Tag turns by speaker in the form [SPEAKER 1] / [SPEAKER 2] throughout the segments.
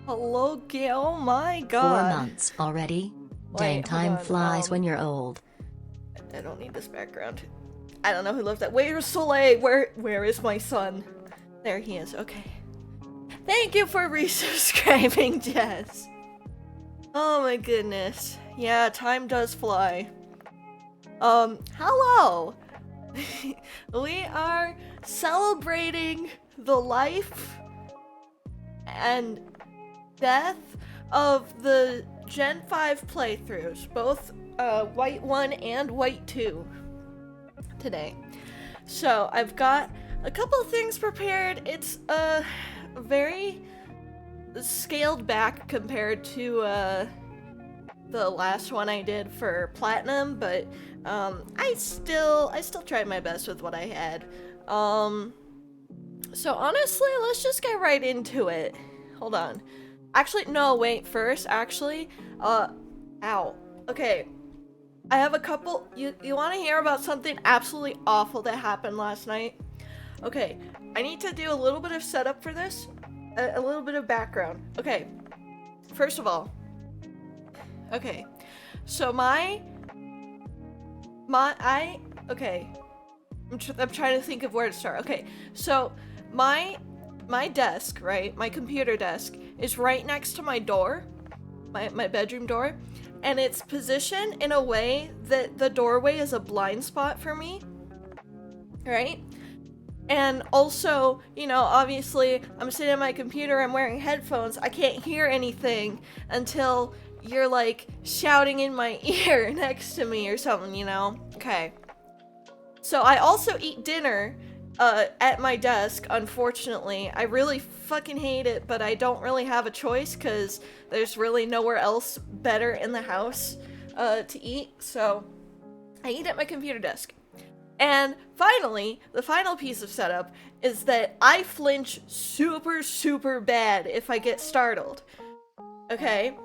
[SPEAKER 1] Hello, Gail. Oh my
[SPEAKER 2] 4
[SPEAKER 1] god.
[SPEAKER 2] months already?
[SPEAKER 1] Wait,
[SPEAKER 2] Dang,
[SPEAKER 1] hold
[SPEAKER 2] time
[SPEAKER 1] on,
[SPEAKER 2] flies when you're old.
[SPEAKER 1] I don't need this background. I don't know who left that. Where's Soleil? Where is my son? There he is. Okay. Thank you for resubscribing, Jess. Oh my goodness. Yeah, time does fly. Hello! We are celebrating the life and death of the Gen 5 playthroughs, both White 1 and White 2 today. So I've got a couple of things prepared. It's very scaled back compared to the last one I did for Platinum, but I still tried my best with what I had. So honestly, let's just get right into it. Hold on. Actually, no, wait, first, actually, ow. Okay. I have a couple, you want to hear about something absolutely awful that happened last night? Okay, I need to do a little bit of setup for this, a little bit of background. Okay, first of all, okay, so okay, I'm trying to think of where to start. Okay, so my desk, right, my computer desk is right next to my door, my bedroom door, and it's positioned in a way that the doorway is a blind spot for me, right? And also, you know, obviously, I'm sitting at my computer, I'm wearing headphones, I can't hear anything until you're, like, shouting in my ear next to me or something, you know? Okay. So I also eat dinner at my desk, unfortunately. I really fucking hate it, but I don't really have a choice because there's really nowhere else better in the house to eat, so I eat at my computer desk. And finally, the final piece of setup is that I flinch super, super bad if I get startled. Okay?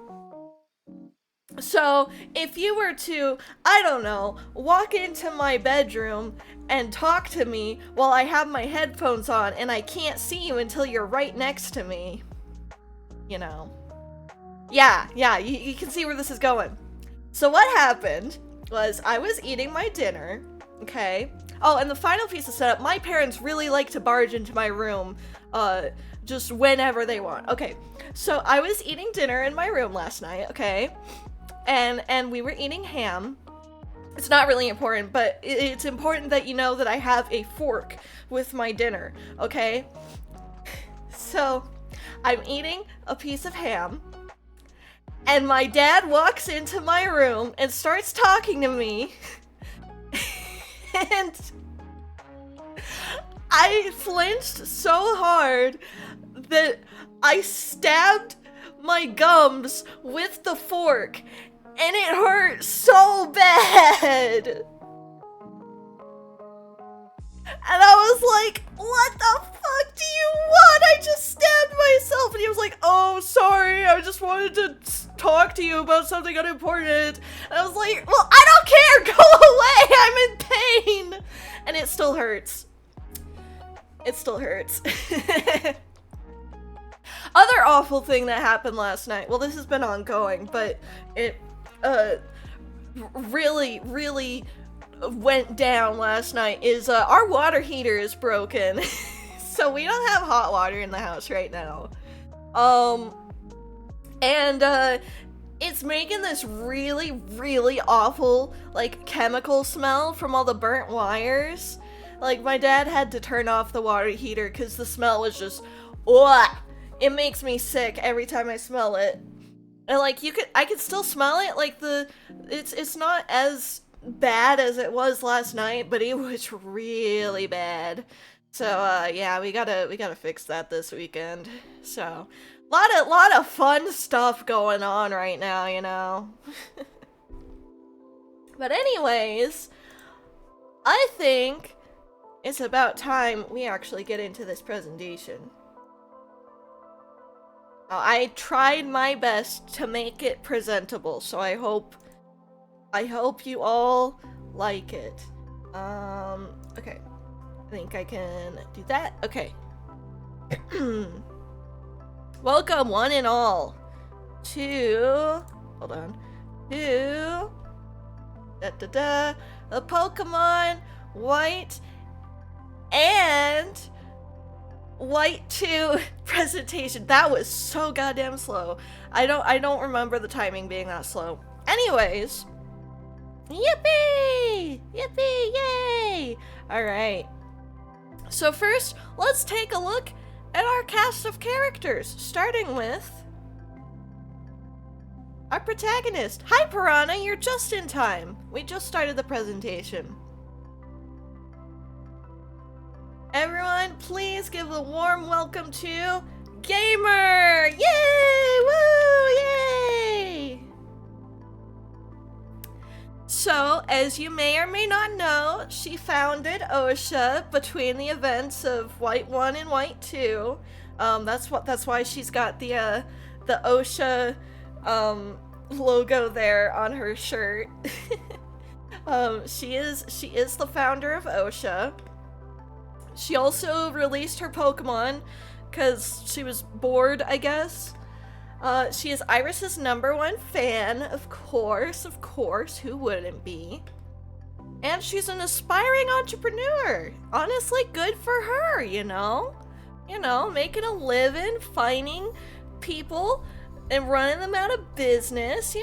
[SPEAKER 1] So, if you were to, I don't know, walk into my bedroom and talk to me while I have my headphones on and I can't see you until you're right next to me, you know. Yeah, you can see where this is going. So what happened was I was eating my dinner, okay? Oh, and the final piece of setup, my parents really like to barge into my room, just whenever they want. Okay, so I was eating dinner in my room last night, okay? And we were eating ham. It's not really important, but it's important that you know that I have a fork with my dinner, okay? So, I'm eating a piece of ham, and my dad walks into my room and starts talking to me, and I flinched so hard that I stabbed my gums with the fork, and it hurt so bad. And I was like, what the fuck do you want? I just stabbed myself. And he was like, oh, sorry, I just wanted to talk to you about something unimportant. And I was like, well, I don't care, go away, I'm in pain. And it still hurts. It still hurts. Other awful thing that happened last night, well, this has been ongoing, but it really went down last night, is our water heater is broken. So we don't have hot water in the house right now. And it's making this really awful, like, chemical smell from all the burnt wires. Like, my dad had to turn off the water heater because the smell was just, ugh! It makes me sick every time I smell it. And, like, I could still smell it, like, it's not as bad as it was last night, but it was really bad. So, yeah, we gotta fix that this weekend. So, lot of fun stuff going on right now, you know? But anyways, I think it's about time we actually get into this presentation. I tried my best to make it presentable, so I hope you all like it. Okay. I think I can do that. Okay. Welcome, one and all, to... Hold on. To... the Pokemon White and WHITE2 presentation. That was so goddamn slow. I don't remember the timing being that slow. Anyways. Yippee! Yippee! Yay! Alright. So first, let's take a look at our cast of characters, starting with our protagonist. Hi, Piranha, you're just in time. We just started the presentation. Everyone, please give a warm welcome to Gamer! Yay! Woo! Yay! So, as you may or may not know, she founded OSHA between the events of White 1 and White 2. That's why she's got the OSHA logo there on her shirt. She is the founder of OSHA. She also released her Pokemon because she was bored, I guess. She is Iris's #1 fan, of course, who wouldn't be? And she's an aspiring entrepreneur. Honestly, good for her, you know? Making a living, finding people and running them out of business,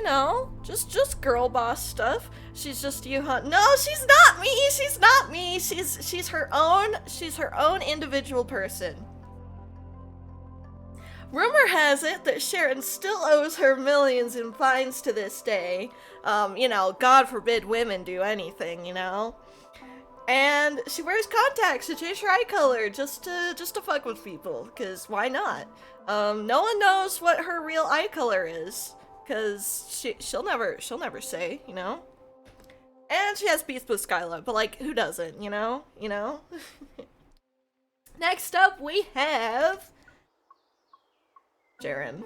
[SPEAKER 1] just girl boss stuff. She's just you hunt. No, she's not me. She's not me. She's her own individual person. Rumor has it that Sharon still owes her millions in fines to this day. God forbid women do anything, And she wears contacts to change her eye color just to fuck with people, cause why not? No one knows what her real eye color is, cause she'll never say, And she has beef with Skyla, but like, who doesn't, Next up, we have Sharon.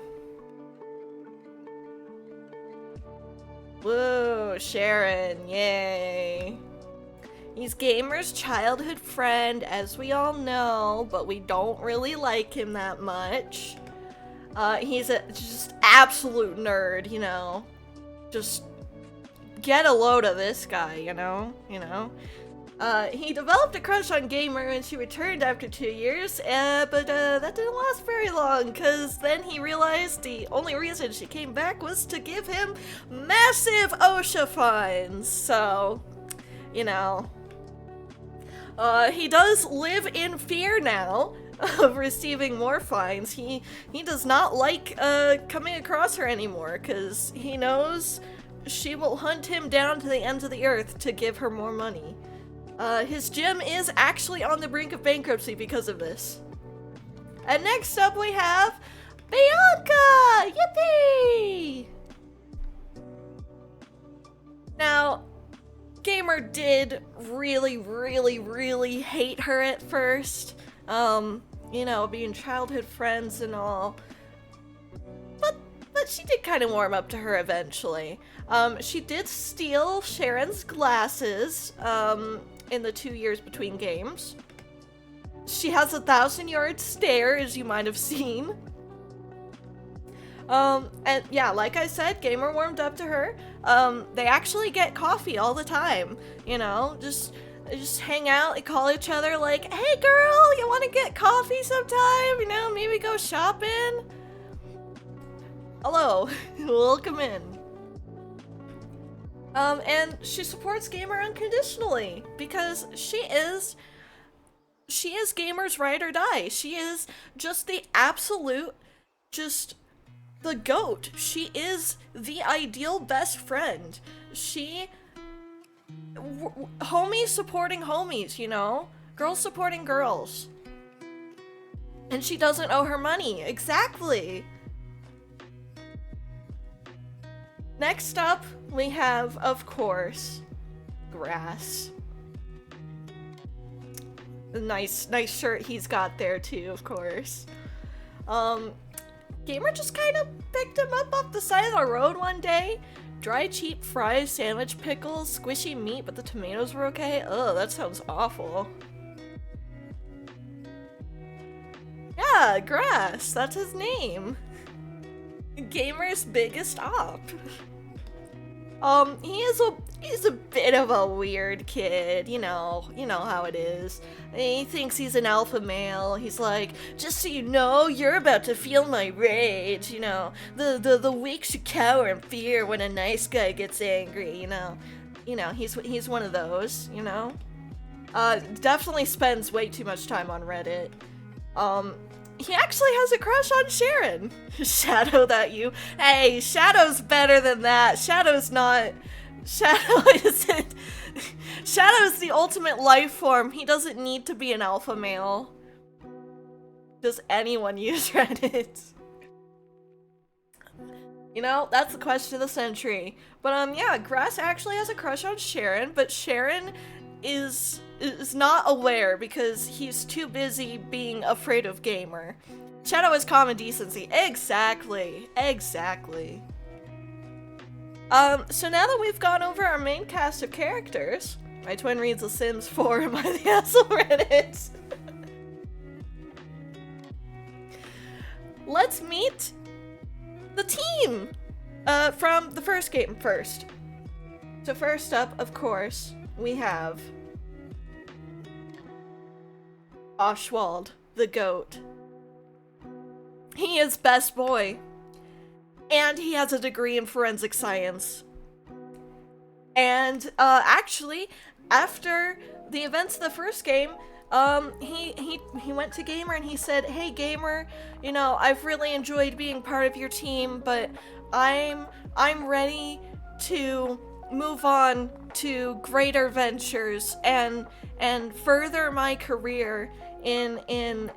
[SPEAKER 1] Woo, Sharon, yay. He's Gamer's childhood friend, as we all know, but we don't really like him that much. He's a just absolute nerd, Just get a load of this guy, He developed a crush on Gamer and she returned after 2 years, but that didn't last very long, because then he realized the only reason she came back was to give him massive OSHA fines, so, he does live in fear now of receiving more fines. He does not like coming across her anymore, because he knows she will hunt him down to the ends of the earth to give her more money. His gym is actually on the brink of bankruptcy because of this. And next up we have Bianca! Yippee! Now, Gamer did really, really, really hate her at first. Being childhood friends and all. But she did kind of warm up to her eventually. She did steal Sharon's glasses, in the 2 years between games. She has a 1,000-yard stare, as you might have seen. And yeah, like I said, Gamer warmed up to her. They actually get coffee all the time, just hang out, they call each other like, hey girl, you want to get coffee sometime? Maybe go shopping? Hello, welcome in. And she supports Gamer unconditionally because she is Gamer's ride or die. She is just the absolute, just the GOAT. She is the ideal best friend. Homies supporting homies, Girls supporting girls. And she doesn't owe her money. Exactly. Next up, we have, of course, Grass. The nice shirt he's got there too, of course. Gamer just kind of picked him up off the side of the road one day. Dry, cheap fries, sandwich, pickles, squishy meat, but the tomatoes were okay. Ugh, that sounds awful. Yeah, Grass, that's his name. Gamer's biggest op. He's a bit of a weird kid, you know how it is. He thinks he's an alpha male. He's like, just so you know, you're about to feel my rage, you know. The weak should cower in fear when a nice guy gets angry, you know. He's one of those, you know. Definitely spends way too much time on Reddit. He actually has a crush on Sharon. Shadow, that you. Hey, Shadow's better than that. Shadow isn't. Shadow's the ultimate life form. He doesn't need to be an alpha male. Does anyone use Reddit? You know, that's the question of the century. But yeah, Grass actually has a crush on Sharon, but Sharon is not aware because he's too busy being afraid of Gamer. Shadow is common decency. Exactly. So now that we've gone over our main cast of characters, my twin reads The Sims 4 by the Asshole Reddit. Let's meet the team from the first game first. So first up, of course, we have Oswald, the goat. He is best boy, and he has a degree in forensic science. And actually, after the events of the first game, he went to Gamer and he said, "Hey Gamer, you know, I've really enjoyed being part of your team, but I'm ready to move on to greater ventures and further my career and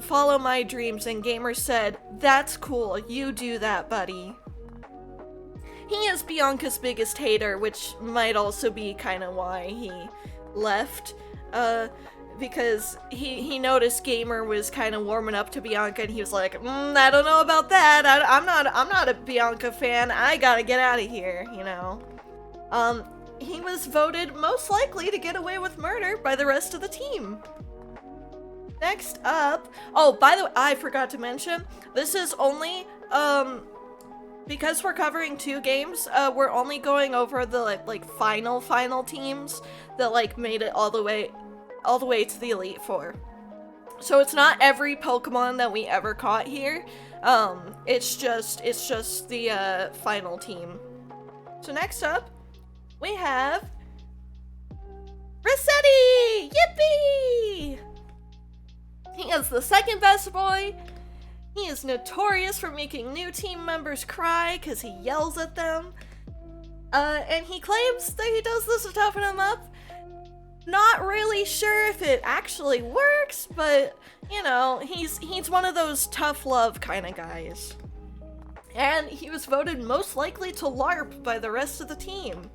[SPEAKER 1] follow my dreams." And Gamer said, "That's cool, you do that, buddy." He is Bianca's biggest hater, which might also be kind of why he left, because he noticed Gamer was kind of warming up to Bianca, and he was like, I don't know about that. I'm not a Bianca fan. I gotta get out of here, you know. He was voted most likely to get away with murder by the rest of the team. Next up, oh, by the way, I forgot to mention, this is only, because we're covering 2 games, we're only going over the, like, final teams that, like, made it all the way to the Elite Four. So it's not every Pokemon that we ever caught here, it's just the, final team. So next up, we have Rossetti! Yippee! He is the second best boy. He is notorious for making new team members cry because he yells at them. And he claims that he does this to toughen them up. Not really sure if it actually works, but, you know, he's one of those tough love kind of guys. And he was voted most likely to LARP by the rest of the team.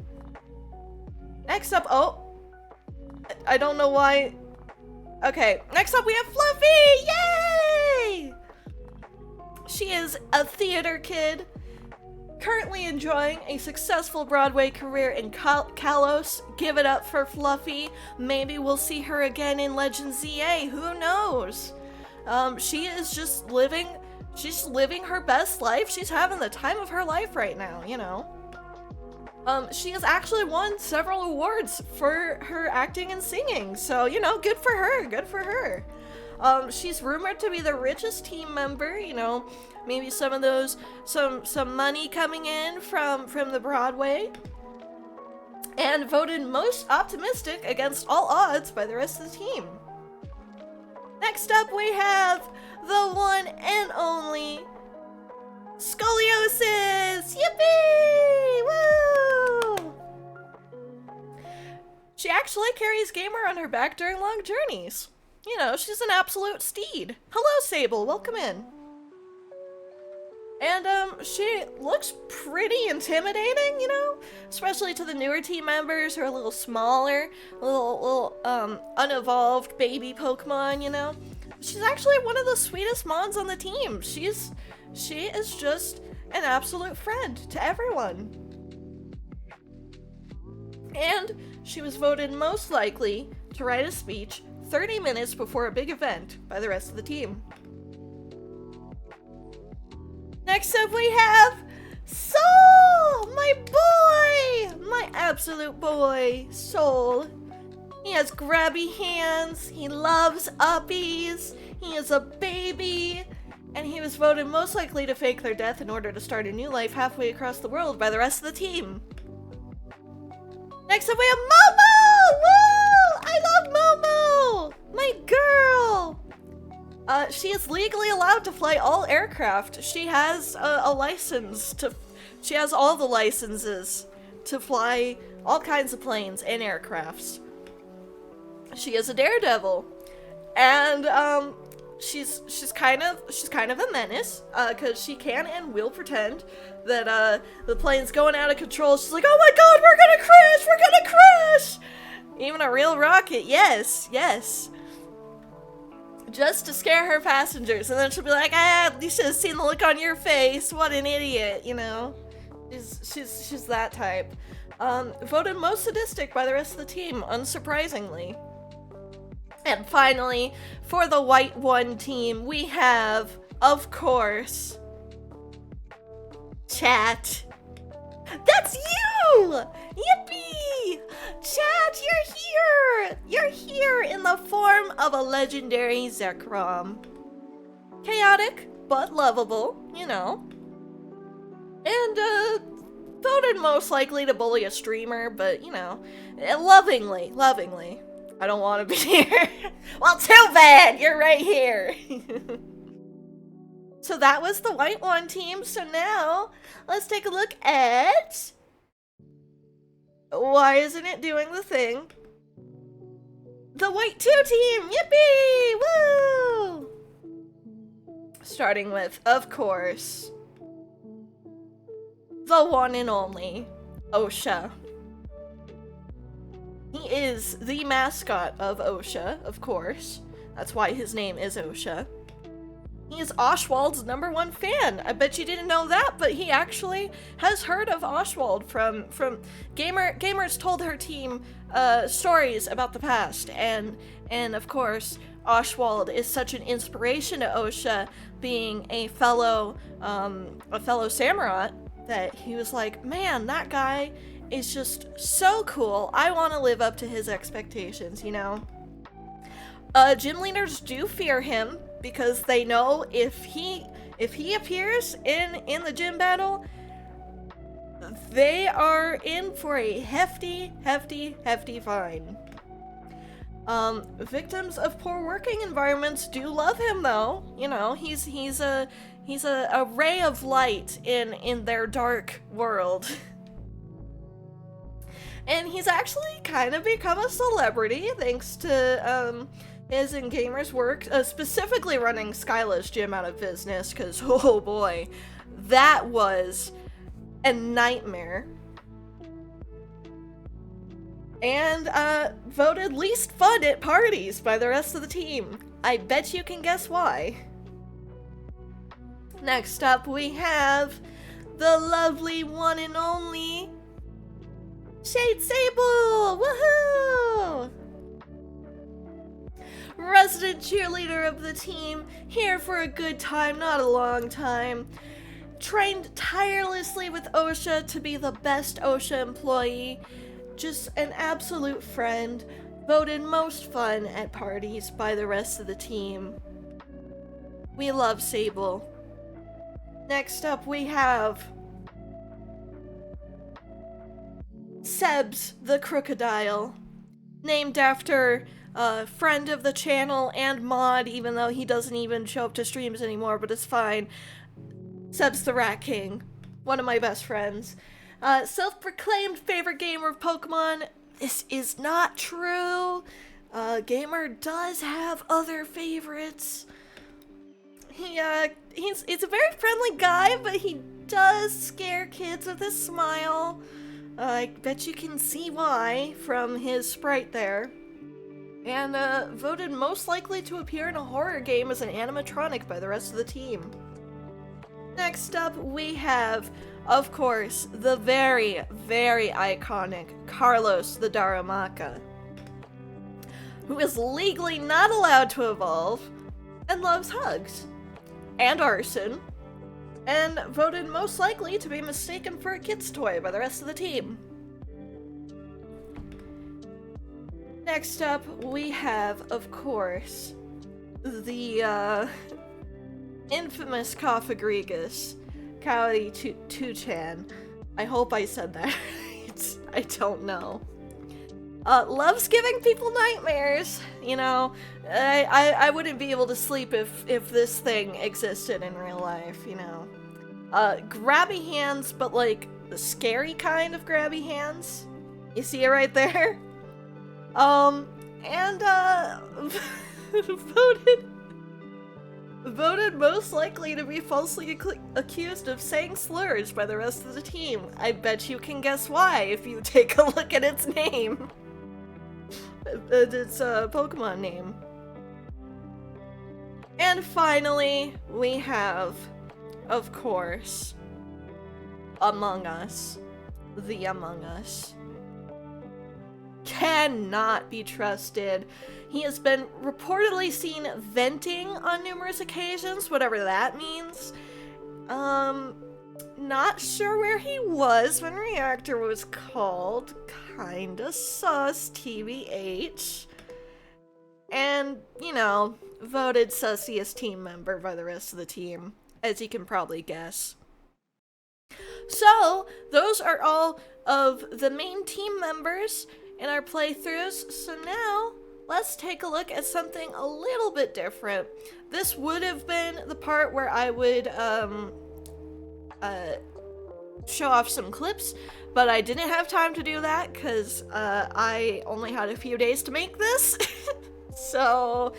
[SPEAKER 1] Next up, oh, I don't know why. Okay, next up we have Fluffy! Yay! She is a theater kid, currently enjoying a successful Broadway career in Kalos. Give it up for Fluffy. Maybe we'll see her again in Legend ZA, who knows? She is just living her best life. She's having the time of her life right now, you know. She has actually won several awards for her acting and singing, so, you know, good for her. She's rumored to be the richest team member, you know, maybe some money coming in from the Broadway, and voted most optimistic against all odds by the rest of the team. Next up we have the one and only Scoliosis! Yippee! Woo! She actually carries Gamer on her back during long journeys. You know, she's an absolute steed. Hello, Sable, welcome in. And, she looks pretty intimidating, you know? Especially to the newer team members who are a little smaller, little unevolved baby Pokemon, you know? She's actually one of the sweetest mons on the team. She is just an absolute friend to everyone. And she was voted most likely to write a speech 30 minutes before a big event by the rest of the team. Next up we have Soul! My boy! My absolute boy, Soul. He has grabby hands, he loves uppies, he is a baby, and he was voted most likely to fake their death in order to start a new life halfway across the world by the rest of the team. Next up we have Momo! Woo! I love Momo! My girl! She is legally allowed to fly all aircraft. She has a license to... She has all the licenses to fly all kinds of planes and aircrafts. She is a daredevil. And, she's kind of a menace, cause she can and will pretend that, the plane's going out of control. She's like, oh my god, we're gonna crash! Even a real rocket, yes. Just to scare her passengers, and then she'll be like, you should have seen the look on your face, what an idiot, you know? She's that type. Voted most sadistic by the rest of the team, unsurprisingly. And finally, for the White 1 team, we have, of course, Chat. That's you! Yippee! Chat, you're here! You're here in the form of a legendary Zekrom. Chaotic, but lovable, you know. And, voted most likely to bully a streamer, but, you know, lovingly. I don't want to be here. Well, too bad! You're right here! So that was the White 1 team, so now, let's take a look at... Why isn't it doing the thing? The White 2 team! Yippee! Woo! Starting with, of course, the one and only OSHA. He is the mascot of OSHA, of course. That's why his name is OSHA. He is Oswald's #1 fan. I bet you didn't know that, but he actually has heard of Oswald from gamers told her team stories about the past, and of course Oswald is such an inspiration to OSHA, being a fellow samurai, that he was like, man, that guy is just so cool. I want to live up to his expectations, you know. Gym leaders do fear him, because they know if he appears in the gym battle, they are in for a hefty fine. Victims of poor working environments do love him, though. You know, he's a ray of light in their dark world. And he's actually kind of become a celebrity thanks to his and gamers' work, specifically running Skyla's gym out of business, because, oh boy, that was a nightmare. And voted least fun at parties by the rest of the team. I bet you can guess why. Next up, we have the lovely one and only Shade Sable! Woohoo! Resident cheerleader of the team, here for a good time, not a long time. Trained tirelessly with OSHA to be the best OSHA employee. Just an absolute friend. Voted most fun at parties by the rest of the team. We love Sable. Next up we have Sebs the Crocodile, named after a friend of the channel and mod, even though he doesn't even show up to streams anymore, but it's fine. Sebs the Rat King, one of my best friends. Self-proclaimed favorite gamer of Pokemon. This is not true. Gamer does have other favorites. He's a very friendly guy, but he does scare kids with his smile. I bet you can see why from his sprite there. And voted most likely to appear in a horror game as an animatronic by the rest of the team. Next up, we have, of course, the very, very iconic Carlos the Darumaka. who is legally not allowed to evolve, and loves hugs. And arson. And voted most likely to be mistaken for a kid's toy by the rest of the team. Next up, we have, of course, the infamous Coffagregus, Coyote 2chan. I hope I said that right. I don't know. Loves giving people nightmares. You know, I wouldn't be able to sleep if this thing existed in real life, you know. Grabby hands, but like the scary kind of grabby hands. You see it right there? Voted most likely to be falsely accused of saying slurs by the rest of the team. I bet you can guess why if you take a look at its name. Its Pokemon name. And finally, we have, of course, Among Us. The Among Us. Cannot be trusted. He has been reportedly seen venting on numerous occasions, whatever that means. Not sure where he was when Reactor was called. Kinda sus, TBH. And, you know, voted sussiest team member by the rest of the team, as you can probably guess. So, those are all of the main team members in our playthroughs. So now, let's take a look at something a little bit different. This would have been the part where I would, show off some clips, but I didn't have time to do that because I only had a few days to make this. So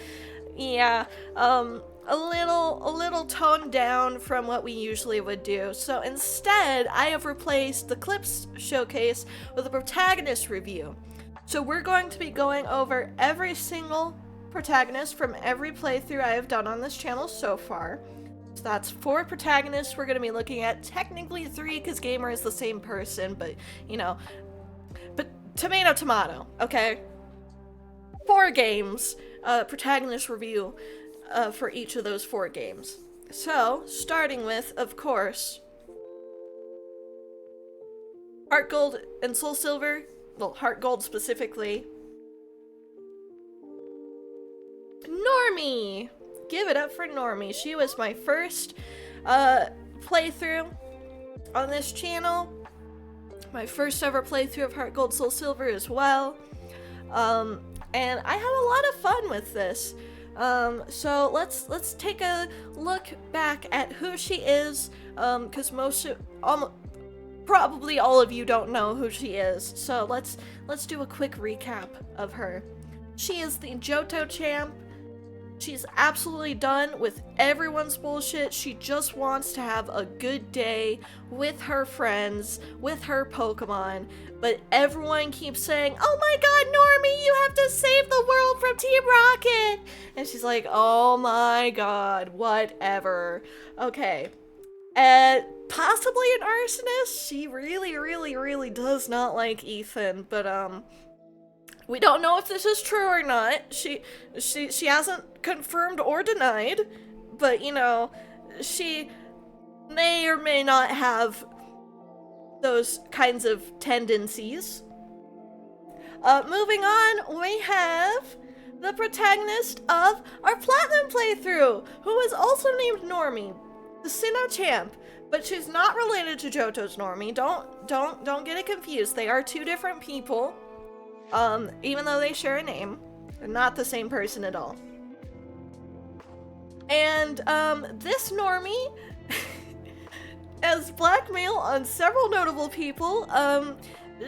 [SPEAKER 1] yeah, a little toned down from what we usually would do. So instead, I have replaced the clips showcase with a protagonist review. So we're going to be going over every single protagonist from every playthrough I have done on this channel so far. So that's 4 protagonists we're going to be looking at. Technically 3 because Gamer is the same person, but, you know, but tomato, tomato, okay? 4 games, protagonist review for each of those 4 games. So, starting with, of course, Heart Gold and Soul Silver. Well, Heart Gold specifically. Normie! Give it up for Normie. She was my first playthrough on this channel. My first ever playthrough of Heart Gold Soul Silver as well. And I had a lot of fun with this. So let's take a look back at who she is, because probably all of you don't know who she is. So let's do a quick recap of her. She is the Johto champ. She's absolutely done with everyone's bullshit. She just wants to have a good day with her friends, with her Pokemon. But everyone keeps saying, "Oh my god, Normie, you have to save the world from Team Rocket!" And she's like, "Oh my god, whatever." Okay. Possibly an arsonist. She really does not like Ethan, but we don't know if this is true or not. She hasn't confirmed or denied, but you know, she may or may not have those kinds of tendencies. Moving on, we have the protagonist of our Platinum playthrough, who is also named Normie, the Sinnoh champ, but she's not related to Johto's Normie. Don't get it confused. They are 2 different people. Even though they share a name, they're not the same person at all. And, this Normie has blackmail on several notable people.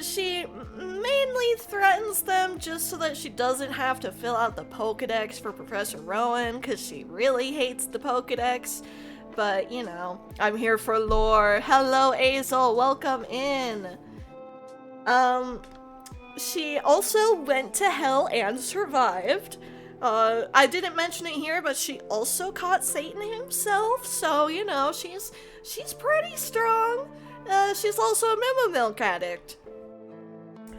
[SPEAKER 1] She mainly threatens them just so that she doesn't have to fill out the Pokedex for Professor Rowan, because she really hates the Pokedex. But, you know, I'm here for lore. Hello, Azel, welcome in. She also went to hell and survived. I didn't mention it here, but she also caught Satan himself, so, you know, she's pretty strong. She's also a Memo Milk addict.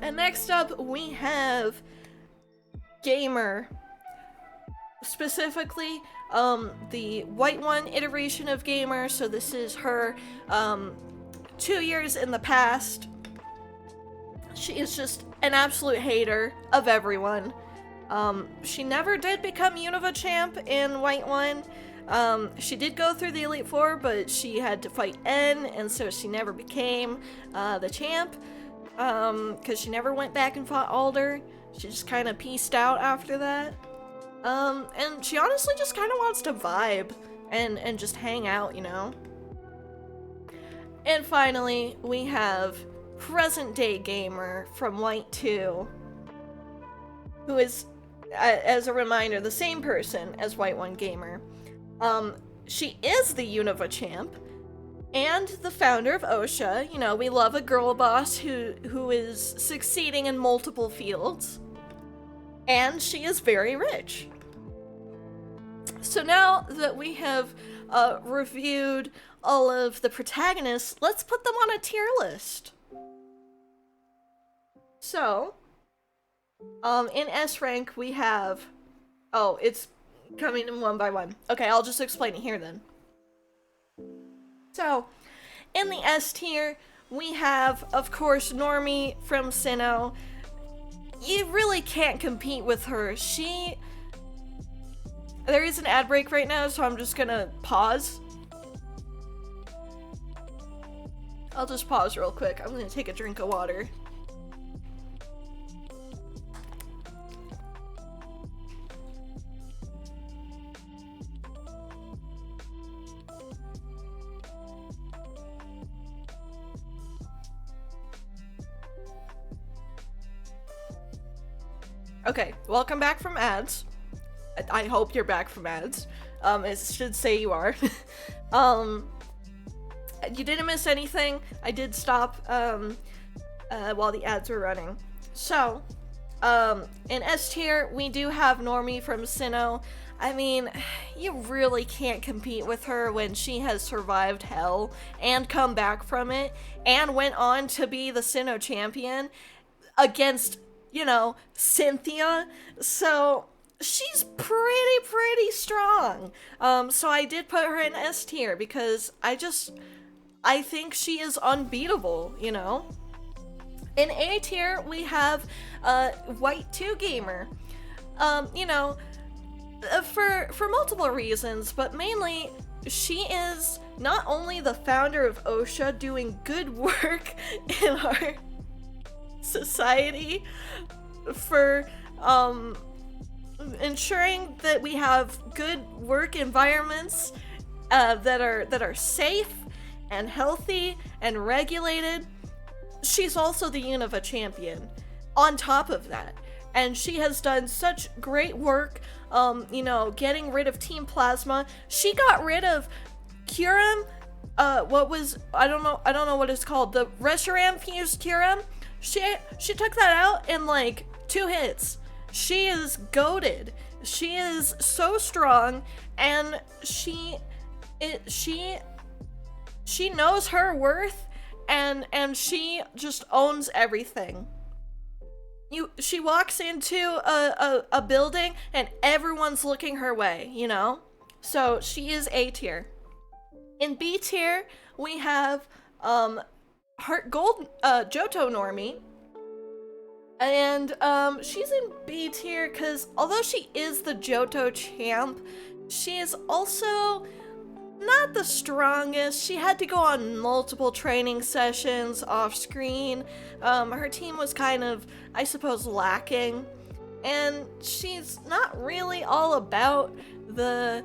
[SPEAKER 1] And next up, we have Gamer, specifically the White 1 iteration of Gamer, so this is her 2 years in the past. She is just an absolute hater of everyone. She never did become Unova champ in White 1. She did go through the Elite Four, but she had to fight N, and so she never became the champ, because she never went back and fought Alder. She just kind of pieced out after that. And she honestly just kind of wants to vibe and just hang out, you know? And finally, we have present-day Gamer from White 2, who is, as a reminder, the same person as White 1 Gamer. She is the Unova champ, and the founder of OSHA. You know, we love a girl boss who is succeeding in multiple fields. And she is very rich. So now that we have reviewed all of the protagonists, let's put them on a tier list. So, in S rank we have... Oh, it's coming in one by one. Okay, I'll just explain it here then. So, in the S tier, we have, of course, Normie from Sinnoh. You really can't compete with her. There is an ad break right now, so I'm just gonna pause. I'll just pause real quick. I'm gonna take a drink of water. Okay, welcome back from ads. I hope you're back from ads. It should say you are. You didn't miss anything. I did stop while the ads were running. So, in S tier, we do have Normie from Sinnoh. I mean, you really can't compete with her when she has survived hell and come back from it and went on to be the Sinnoh champion against, you know, Cynthia. So she's pretty strong. So I did put her in S tier because I think she is unbeatable, you know? In A tier, we have White 2 Gamer. You know, for multiple reasons, but mainly she is not only the founder of OSHA doing good work in our society for ensuring that we have good work environments that are safe and healthy and regulated. She's also the Unova champion on top of that, and she has done such great work, you know, getting rid of Team Plasma. She got rid of Curum, what was, I don't know what it's called, the Reshiram fused Curum. She took that out in like 2 hits. She is goated. She is so strong, and she knows her worth, and she just owns everything. She walks into a building and everyone's looking her way, you know? So she is A tier. In B tier, we have Heart Gold Johto Normie. And she's in B tier because although she is the Johto champ, she is also not the strongest. She had to go on multiple training sessions off screen. Her team was kind of, I suppose, lacking, and she's not really all about the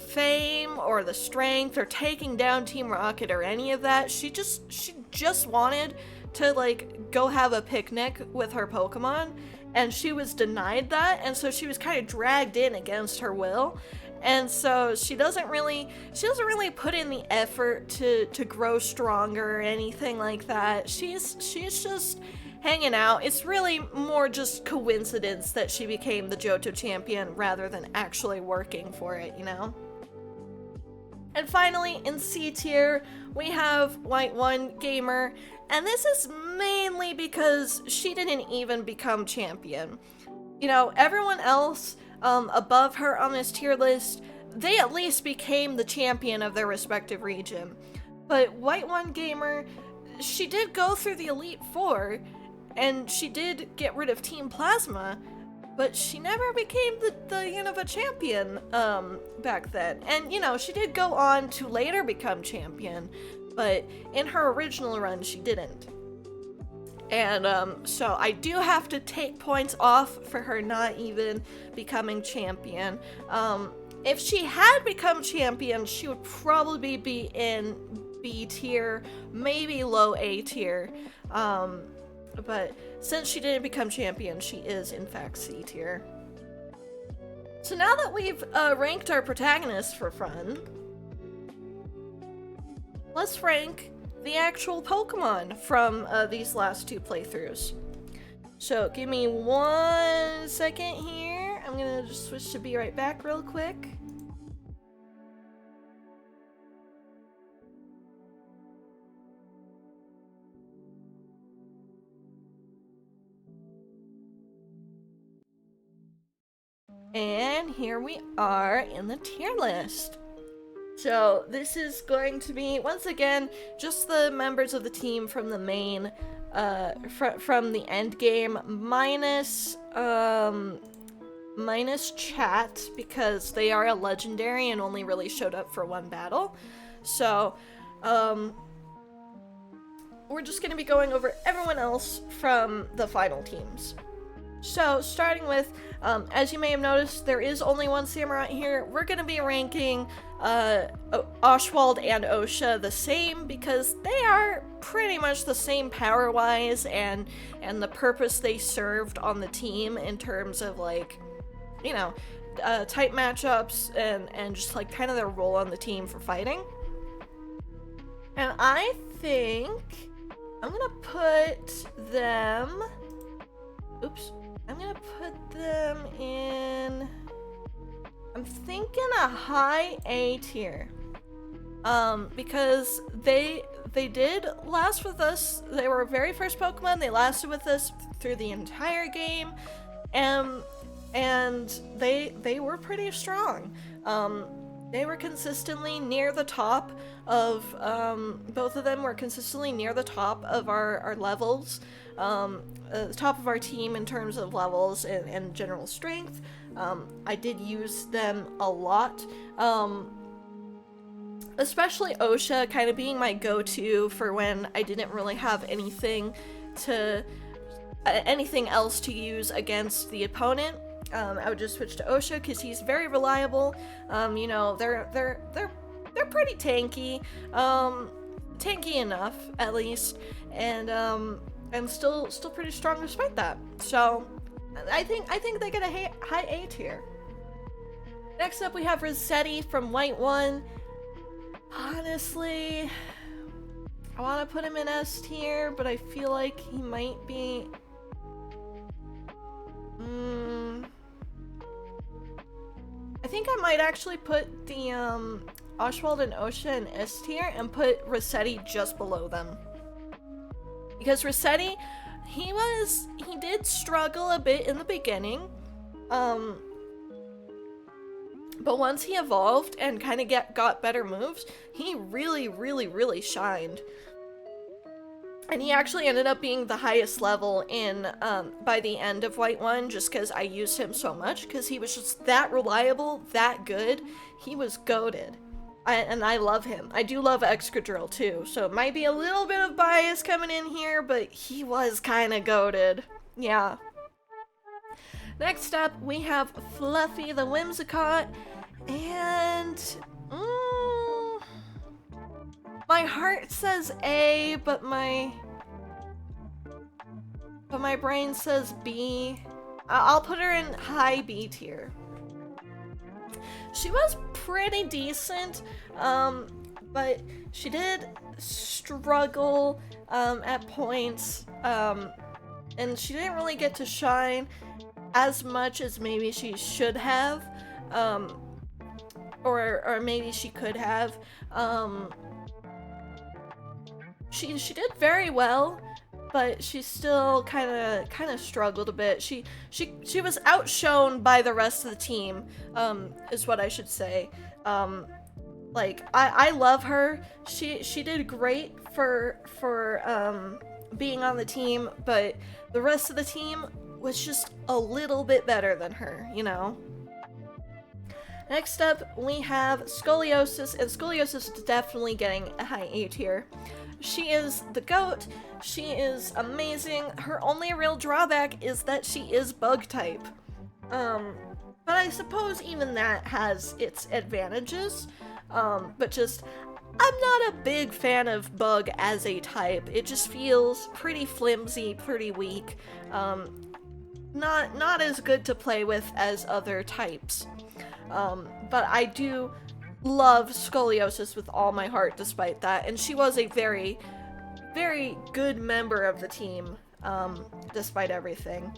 [SPEAKER 1] fame or the strength or taking down Team Rocket or any of that. She just wanted to like go have a picnic with her Pokemon, and she was denied that, and so she was kind of dragged in against her will. And so she doesn't really put in the effort to grow stronger or anything like that. She's just hanging out. It's really more just coincidence that she became the Johto champion rather than actually working for it, you know? And finally, in C tier, we have White 1 Gamer, and this is mainly because she didn't even become champion. you know, everyone else above her on this tier list, they at least became the champion of their respective region. But White 1 Gamer, she did go through the Elite Four, and she did get rid of Team Plasma, but she never became the Unova champion back then. And, you know, she did go on to later become champion, but in her original run, she didn't. And so I do have to take points off for her not even becoming champion. If she had become champion, she would probably be in B tier, maybe low A tier. But since she didn't become champion, she is in fact C tier. So now that we've ranked our protagonists for fun, let's rank the actual Pokemon from these last two playthroughs. So give me 1 second here. I'm gonna just switch to be right back real quick. And here we are in the tier list. So this is going to be, once again, just the members of the team from the main, from the end game, minus chat, because they are a legendary and only really showed up for one battle. So, we're just going to be going over everyone else from the final teams. So, starting with, as you may have noticed, there is only one samurai here. We're going to be ranking Oswald and Osha the same, because they are pretty much the same power-wise and the purpose they served on the team in terms of, like, you know, tight matchups and just, like, kind of their role on the team for fighting. And I think I'm going to put them... Oops. I'm gonna put them in... I'm thinking a high A tier. Because they did last with us. They were our very first Pokemon. They lasted with us through the entire game. And they were pretty strong. They were consistently near the top of, both of them were consistently near the top of our levels. The top of our team in terms of levels and general strength. I did use them a lot. Especially Osha kind of being my go-to for when I didn't really have anything else to use against the opponent. I would just switch to Osha because he's very reliable. You know, they're pretty tanky. Tanky enough, at least. And still pretty strong despite that. So I think they get a high A tier. Next up we have Rossetti from White 1. Honestly, I want to put him in S tier, but I feel like he might be... I think I might actually put the Oswald and Osha in S tier and put Rossetti just below them. Because Rossetti, he did struggle a bit in the beginning, but once he evolved and kind of got better moves, he really shined. And he actually ended up being the highest level in, by the end of White 1, just because I used him so much, because he was just that reliable, that good. He was goated. And I love him. I do love Excadrill too, so it might be a little bit of bias coming in here, but he was kind of goated. Yeah. Next up, we have Fluffy the Whimsicott, and... my heart says A, but my brain says B. I'll put her in high B tier. She was pretty decent, but she did struggle at points, and she didn't really get to shine as much as maybe she should have, or maybe she could have. She did very well, but she still kind of struggled a bit. She was outshone by the rest of the team, is what I should say. Like I love her. She did great for being on the team, but the rest of the team was just a little bit better than her, you know? Next up, we have Scoliosis, and Scoliosis is definitely getting a high A tier. She is the GOAT, she is amazing. Her only real drawback is that she is bug type. But I suppose even that has its advantages. But just, I'm not a big fan of bug as a type. It just feels pretty flimsy, pretty weak. Not as good to play with as other types. But I do love Scoliosis with all my heart despite that, and she was a very, very good member of the team, despite everything.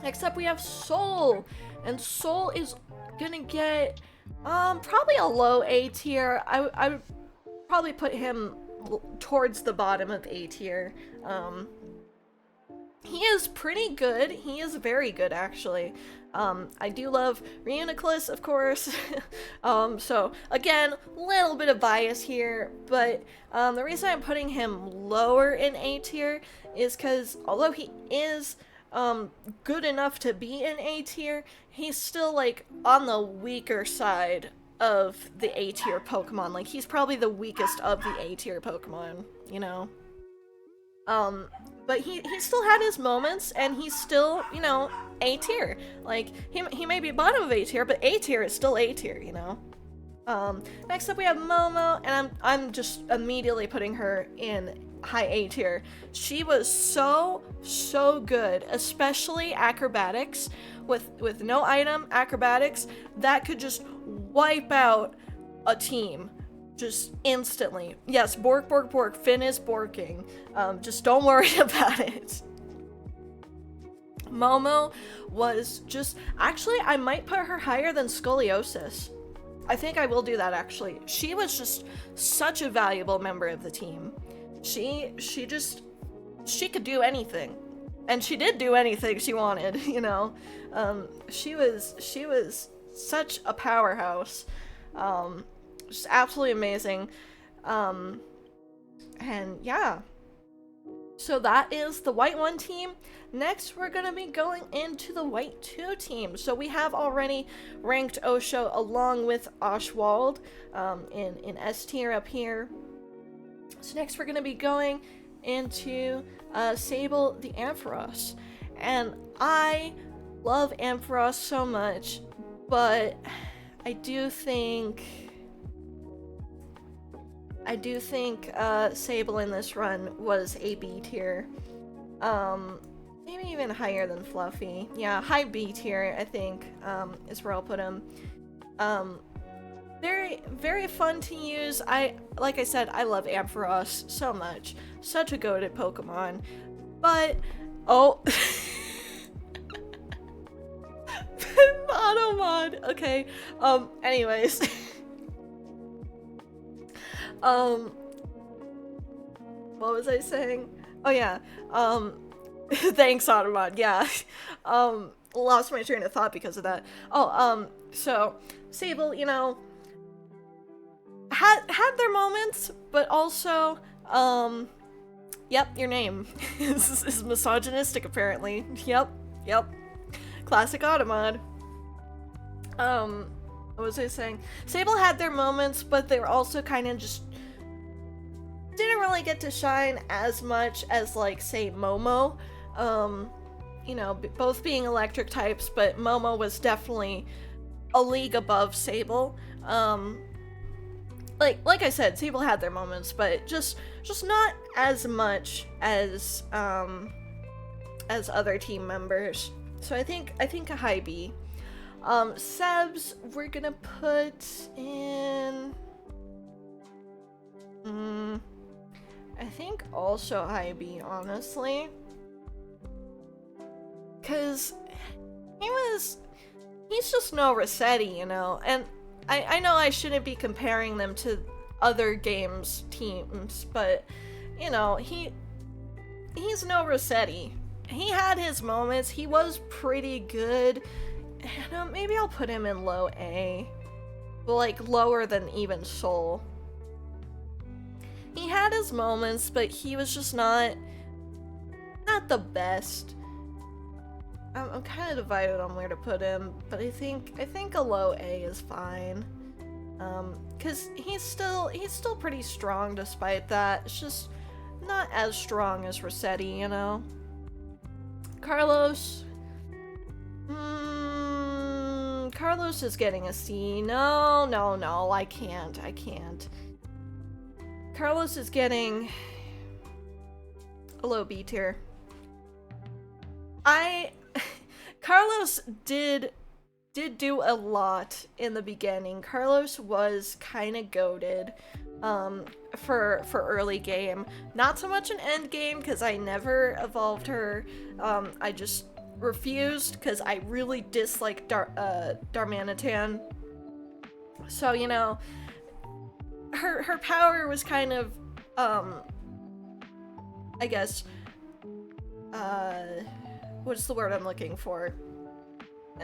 [SPEAKER 1] Next up we have Soul, and Soul is gonna get probably a low A tier. I would probably put him towards the bottom of A tier. He is pretty good. He is very good, actually. I do love Reuniclus, of course. So again, little bit of bias here, but the reason I'm putting him lower in A tier is because although he is good enough to be in A tier, he's still like on the weaker side of the A tier Pokemon. Like he's probably the weakest of the A tier Pokemon, you know? But he still had his moments, and he's still, you know, A tier. Like, he may be bottom of A tier, but A tier is still A tier, you know? Next up we have Momo, and I'm just immediately putting her in high A tier. She was so good, especially acrobatics. With no item, acrobatics, that could just wipe out a team. Just instantly. Yes, bork, bork, bork. Finn is borking. Just don't worry about it. Momo was just... Actually, I might put her higher than Scoliosis. I think I will do that, actually. She was just such a valuable member of the team. She could do anything. And she did do anything she wanted, you know? She was such a powerhouse. Just absolutely amazing. And yeah. So that is the White 1 team. Next, we're going to be going into the White 2 team. So we have already ranked Osho along with Oshwald in S tier up here. So next we're going to be going into Sable the Ampharos. And I love Ampharos so much, but I do think Sable in this run was a B tier. Maybe even higher than Fluffy. Yeah, high B tier, I think, is where I'll put him. Very, very fun to use. Like I said, I love Ampharos so much. Such a goated Pokemon. But, oh. Automod. Okay. Anyways. What was I saying? Oh yeah, thanks Automod, yeah. Lost my train of thought because of that. Oh, so, Sable, you know, had their moments, but also, yep, your name is misogynistic apparently. Yep. Classic Automod. What was I saying? Sable had their moments, but they were also kind of just didn't really get to shine as much as, like, say, Momo. You know, both being electric types, but Momo was definitely a league above Sable. Like I said, Sable had their moments, but just not as much as other team members. So I think a high B. Sebs, we're gonna put in... I think also high B, honestly. Because he's just no Rossetti, you know? And I know I shouldn't be comparing them to other games teams, but, you know, he's no Rossetti. He had his moments. He was pretty good. And maybe I'll put him in low A. But like lower than even Soul. He had his moments, but he was just not the best. I'm kind of divided on where to put him, but I think a low A is fine. Cause he's still pretty strong despite that. It's just not as strong as Rossetti, you know? Carlos. Carlos is getting a C. No, I can't. Carlos is getting a low B tier. Carlos did do a lot in the beginning. Carlos was kind of goated for early game. Not so much an end game because I never evolved her. I just refused because I really dislike Darmanitan. So, you know, her power was kind of I guess what's the word I'm looking for?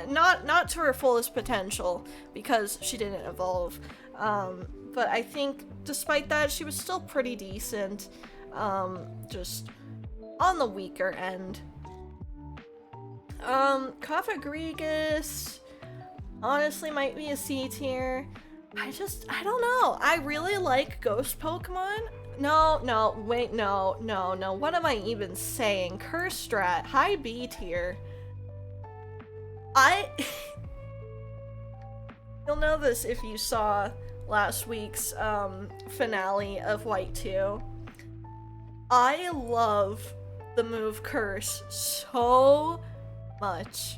[SPEAKER 1] Not to her fullest potential because she didn't evolve. But I think despite that she was still pretty decent. Just on the weaker end. Kafagrigus honestly might be a C tier. I don't know. I really like ghost Pokemon. No, wait, no. What am I even saying? Curse Strat, high B tier. You'll know this if you saw last week's finale of WHITE2. I love the move Curse so much.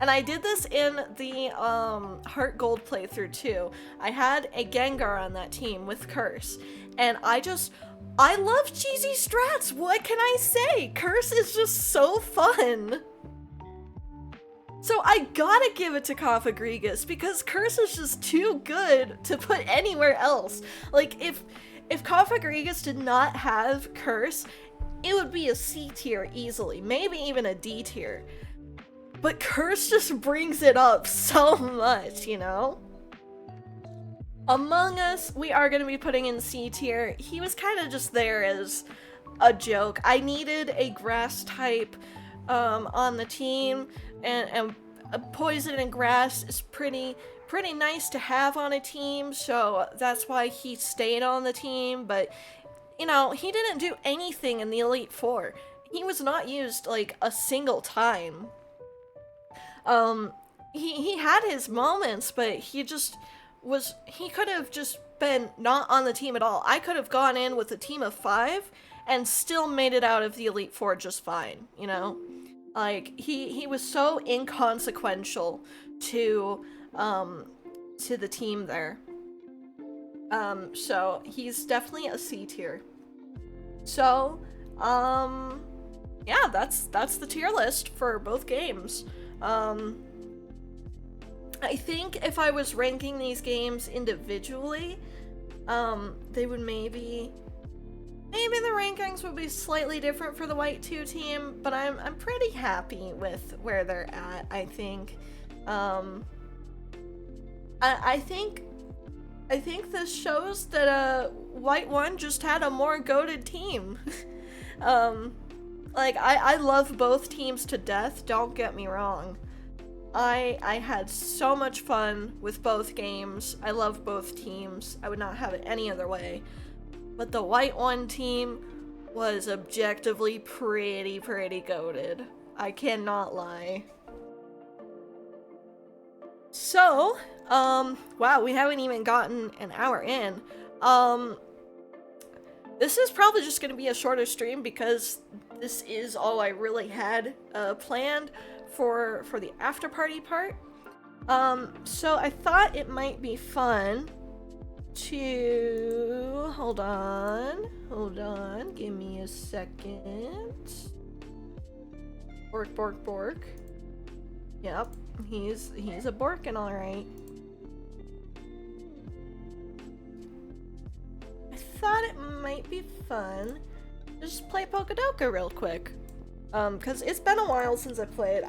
[SPEAKER 1] And I did this in the Heart Gold playthrough too. I had a Gengar on that team with Curse. And I love cheesy strats. What can I say? Curse is just so fun. So I gotta give it to Kafagrigus because Curse is just too good to put anywhere else. Like if Kafagrigus did not have Curse, it would be a C tier easily, maybe even a D tier. But Curse just brings it up so much, you know? Among Us, we are going to be putting in C tier. He was kind of just there as a joke. I needed a grass type on the team, and Poison and Grass is pretty nice to have on a team, so that's why he stayed on the team. But, you know, he didn't do anything in the Elite Four. He was not used, like, a single time. He had his moments, but he could have just been not on the team at all. I could have gone in with a team of 5 and still made it out of the Elite Four just fine, you know? Like, he was so inconsequential to the team there. So he's definitely a C tier. So, yeah, that's the tier list for both games. I think if I was ranking these games individually, they would maybe the rankings would be slightly different for the WHITE2 team, but I'm pretty happy with where they're at, I think. I think this shows that White1 just had a more goated team. Like, I love both teams to death, don't get me wrong. I had so much fun with both games. I love both teams. I would not have it any other way. But the White1 team was objectively pretty goated. I cannot lie. So, wow, we haven't even gotten an hour in. This is probably just gonna be a shorter stream because this is all I really had planned for the after party part. So I thought it might be fun to hold on, give me a second. Bork. Yep, he's a Borkin, all right. I thought it might be fun just play Pokedoka real quick. Cause it's been a while since I played.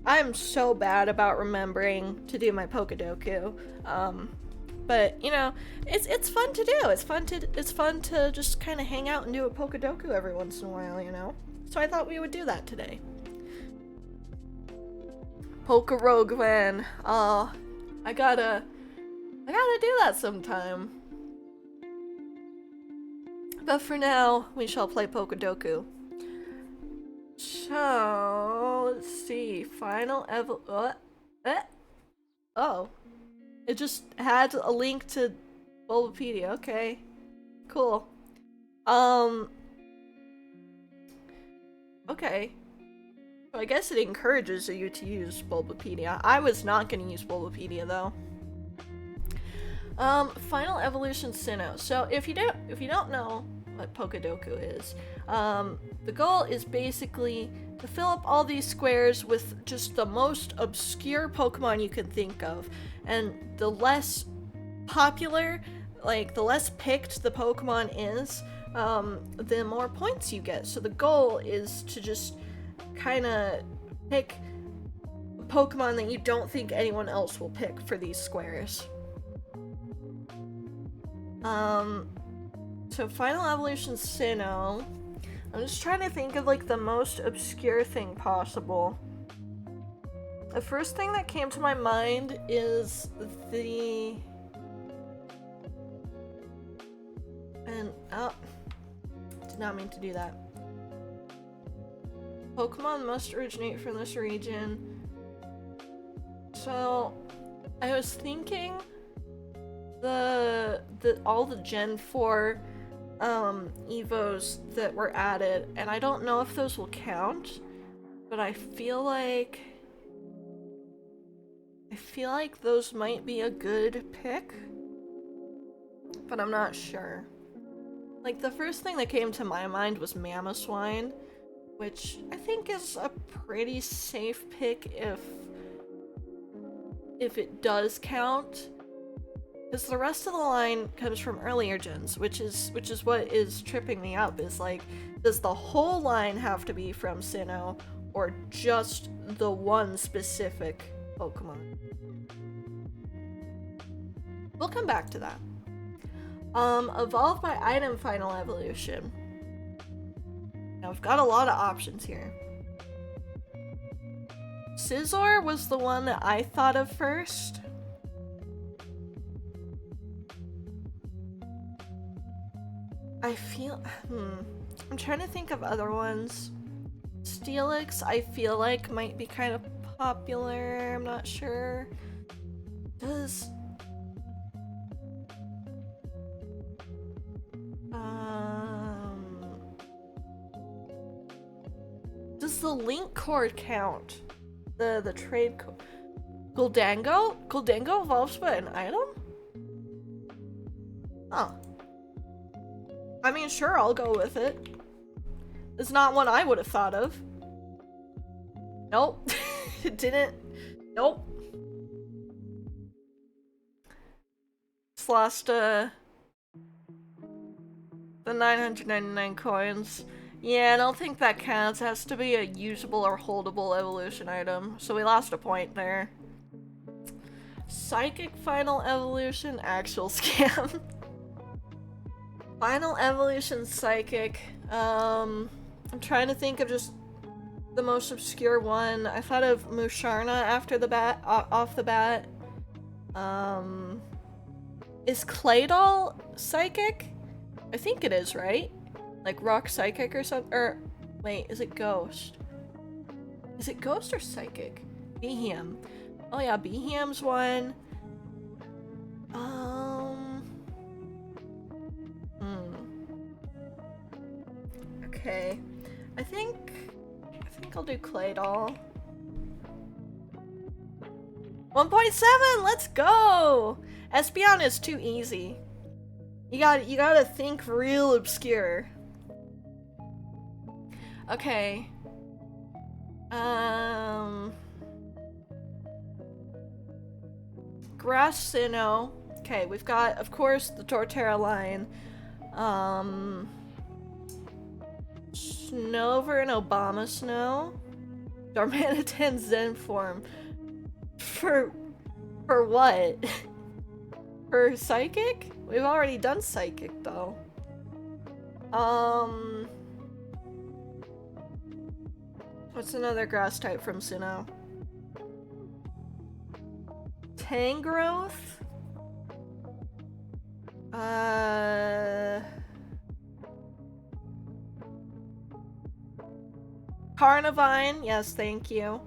[SPEAKER 1] I'm so bad about remembering to do my Pokedoku. But you know, it's fun to do. It's fun to just kind of hang out and do a Pokedoku every once in a while, you know. So I thought we would do that today. Pokerogvan. I gotta do that sometime. But for now, we shall play Pokedoku. So, let's see. Final Oh. It just had a link to Bulbapedia. Okay. Cool. Okay. So I guess it encourages you to use Bulbapedia. I was not gonna use Bulbapedia though. Final Evolution Sinnoh. So if you don't know what Pokedoku is, the goal is basically to fill up all these squares with just the most obscure Pokemon you can think of, and the less popular, like the less picked the Pokemon is, the more points you get. So the goal is to just kind of pick Pokemon that you don't think anyone else will pick for these squares. So Final Evolution Sinnoh. I'm just trying to think of like the most obscure thing possible. The first thing that came to my mind is the... And, oh, did not mean to do that. Pokemon must originate from this region. So, I was thinking all the Gen 4 Evos that were added, and I don't know if those will count, but I feel like those might be a good pick, but I'm not sure. Like, the first thing that came to my mind was Mamoswine, which I think is a pretty safe pick if it does count. Because the rest of the line comes from earlier gens, which is what is tripping me up, is like, does the whole line have to be from Sinnoh, or just the one specific Pokemon? We'll come back to that. Evolved by item Final Evolution. Now I've got a lot of options here. Scizor was the one that I thought of first. I feel, I'm trying to think of other ones. Steelix, I feel like might be kind of popular. I'm not sure. Does the link cord count? The trade Guldango? Guldango evolves by an item? Oh. I mean, sure, I'll go with it. It's not one I would have thought of. Nope. It didn't. Nope. Just lost, the 999 coins. Yeah, I don't think that counts. It has to be a usable or holdable evolution item. So we lost a point there. Psychic Final Evolution, actual scam. Final Evolution Psychic. I'm trying to think of just the most obscure one. I thought of Musharna after the bat, off the bat. Is Claydol Psychic? I think it is, right? Like Rock Psychic or something? Or, wait, is it Ghost? Is it Ghost or Psychic? Behem. Oh yeah, Behem's one. Okay. I think I'll do Claydol. 1.7, let's go! Espeon is too easy. You gotta think real obscure. Okay. Grass Sinnoh. Okay, we've got, of course, the Torterra line. Snover and Obama Snow. Darmanitan Zen form. For what? For psychic? We've already done psychic though. What's another grass type from Sinnoh? Tangrowth? Carnivine, yes, thank you.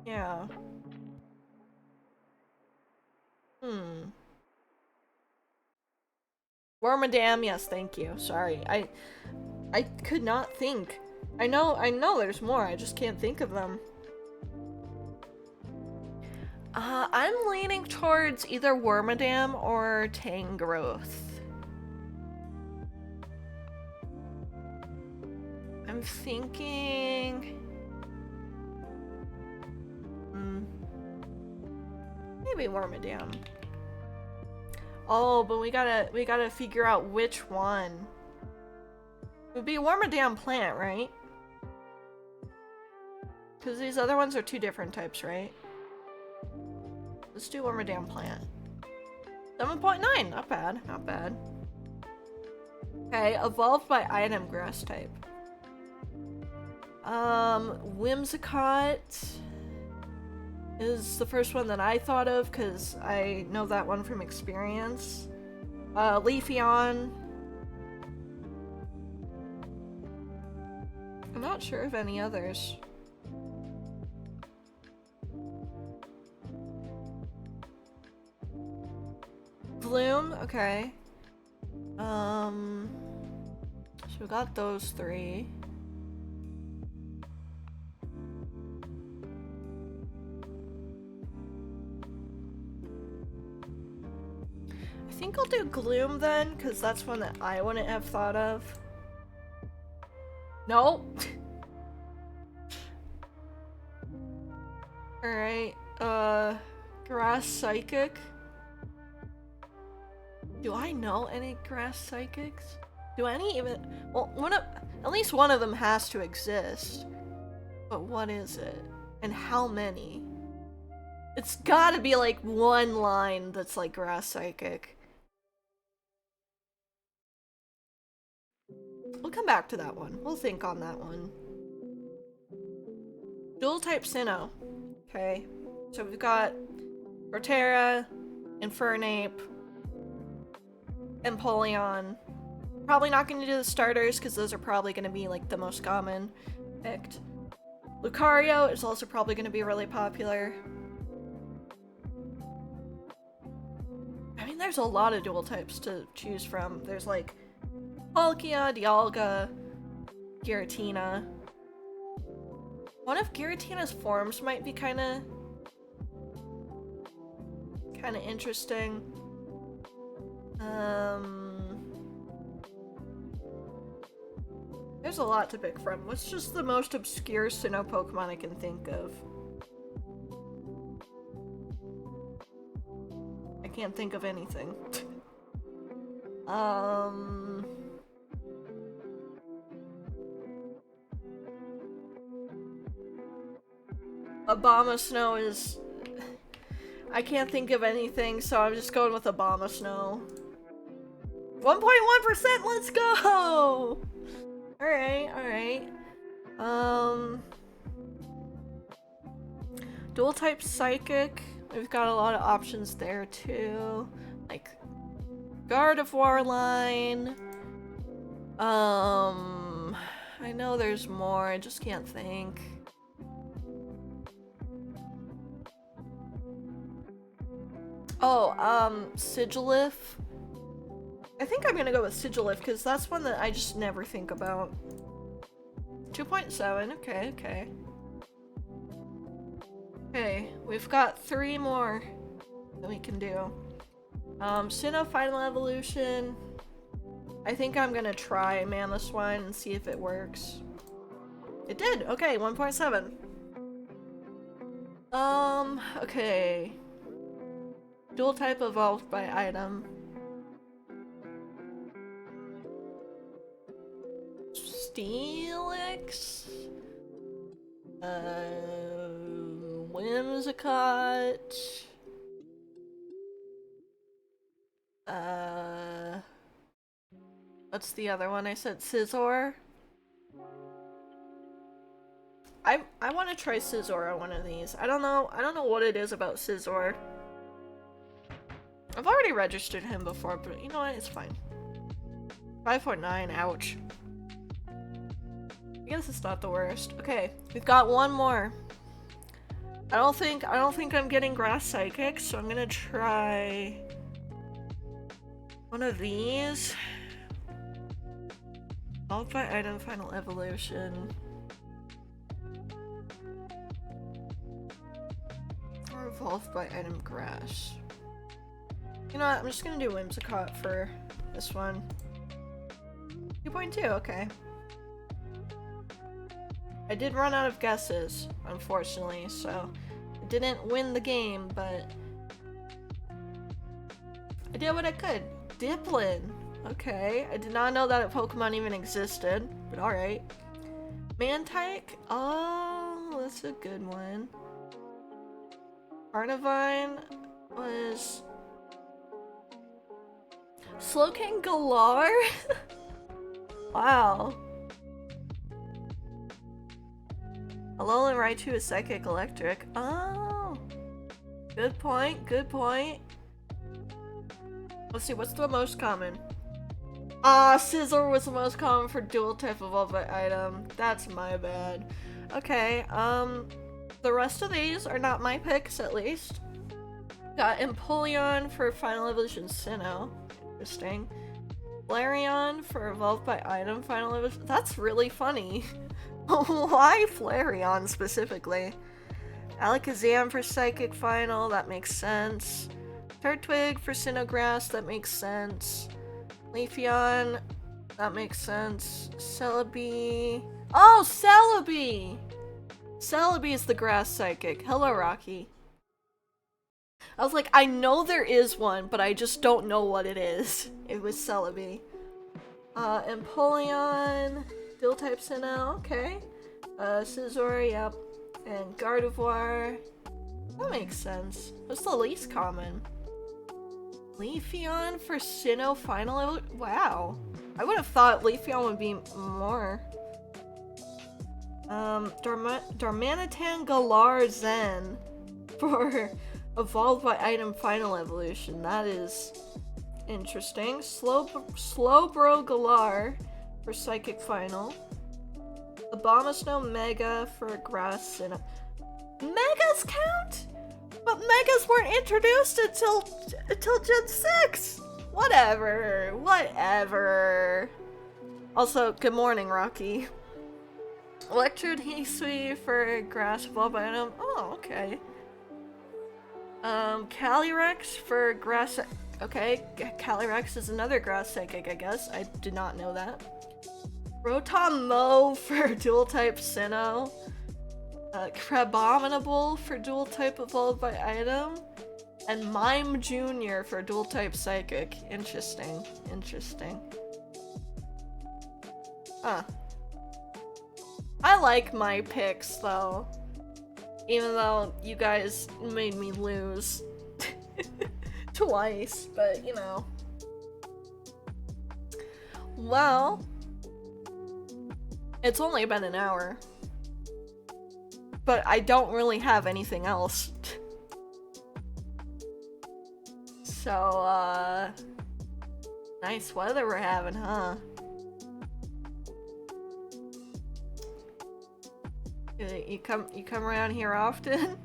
[SPEAKER 1] Yeah. Wormadam, yes, thank you. Sorry, I could not think. I know there's more, I just can't think of them. I'm leaning towards either Wormadam or Tangrowth. I'm thinking... maybe Wormadam. Oh, but we gotta figure out which one. It would be a Wormadam plant, right? Because these other ones are two different types, right? Let's do Wormadam plant. 7.9, not bad, not bad. Okay, evolved by item grass type. Whimsicott is the first one that I thought of because I know that one from experience. Leafeon. I'm not sure of any others. Bloom, okay. So we got those three. I think I'll do Gloom then, because that's one that I wouldn't have thought of. No. Alright, Grass Psychic. Do I know any grass psychics? Do any even... well, at least one of them has to exist. But what is it? And how many? It's gotta be like one line that's like grass psychic. We'll come back to that one. We'll think on that one. Dual type Sinnoh. Okay. So we've got Rotera, Infernape, Empoleon. Probably not going to do the starters because those are probably going to be like the most common picked. Lucario is also probably going to be really popular. I mean, there's a lot of dual types to choose from. There's like Palkia, Dialga, Giratina. One of Giratina's forms might be kind of interesting. There's a lot to pick from. What's just the most obscure Sinnoh Pokemon I can think of? I can't think of anything. Abomasnow is... I can't think of anything, so I'm just going with Abomasnow. 1.1%, let's go! Alright, alright. Dual type Psychic. We've got a lot of options there too. Like Gardevoir line. I know there's more, I just can't think. Oh, Sigilif. I think I'm gonna go with Sigilif because that's one that I just never think about. 2.7, okay, okay. Okay, we've got 3 more that we can do. Sinnoh Final Evolution. I think I'm gonna try Mamoswine and see if it works. It did! Okay, 1.7. Okay. Dual type evolved by item. Steelix. Whimsicott. What's the other one I said? Scizor? I want to try Scizor on one of these. I don't know what it is about Scizor. I've already registered him before, but you know what? It's fine. 549, ouch. I guess it's not the worst. Okay, we've got one more. I don't think I'm getting Grass Psychic, so I'm gonna try one of these. Evolved by item, final evolution. Or evolved by item grass. You know what, I'm just gonna do Whimsicott for this one. 2.2, okay. I did run out of guesses, unfortunately, so I didn't win the game, but I did what I could. Diplin. Okay, I did not know that a Pokemon even existed, but alright. Mantike? Oh, that's a good one. Arnivine was... Slowking Galar? Wow. Alolan Raichu is Psychic Electric. Oh! Good point, good point. Let's see, what's the most common? Ah, Scizor was the most common for dual type evolved by item. That's my bad. Okay, the rest of these are not my picks, at least. Got Empoleon for Final Evolution Sinnoh. Interesting. Flareon for evolved by item Final Evolution. That's really funny. Why Flareon specifically? Alakazam for Psychic Final, that makes sense. Turtwig for Sinnoh-Grass, that makes sense. Leafeon, that makes sense. Celebi. Oh, Celebi! Celebi is the Grass Psychic. Hello, Rocky. I was like, I know there is one, but I just don't know what it is. It was Celebi. Empoleon. Dual type Sinnoh, okay. Scizor, yep. And Gardevoir. That makes sense. What's the least common? Leafeon for Sinnoh Final? Wow. I would have thought Leafeon would be more. Darmanitan Galar Zen for evolved by item Final Evolution. That is interesting. Slowbro Galar for Psychic Final. Abomasnow Mega for Grass Sinnoh. Megas count? But Megas weren't introduced until Gen 6! Whatever. Also, good morning, Rocky. Electrode Hisui for Grass Evolved by item. Oh, okay. Calyrex for Grass... Okay, Calyrex is another Grass Psychic, I guess. I did not know that. Rotom Mow for dual type Sinnoh. Crabominable for dual type evolved by item. And Mime Jr. for dual type Psychic. Interesting. Huh. I like my picks though. Even though you guys made me lose. Twice, but you know. Well, it's only been an hour. But I don't really have anything else. So, nice weather we're having, huh? You come around here often?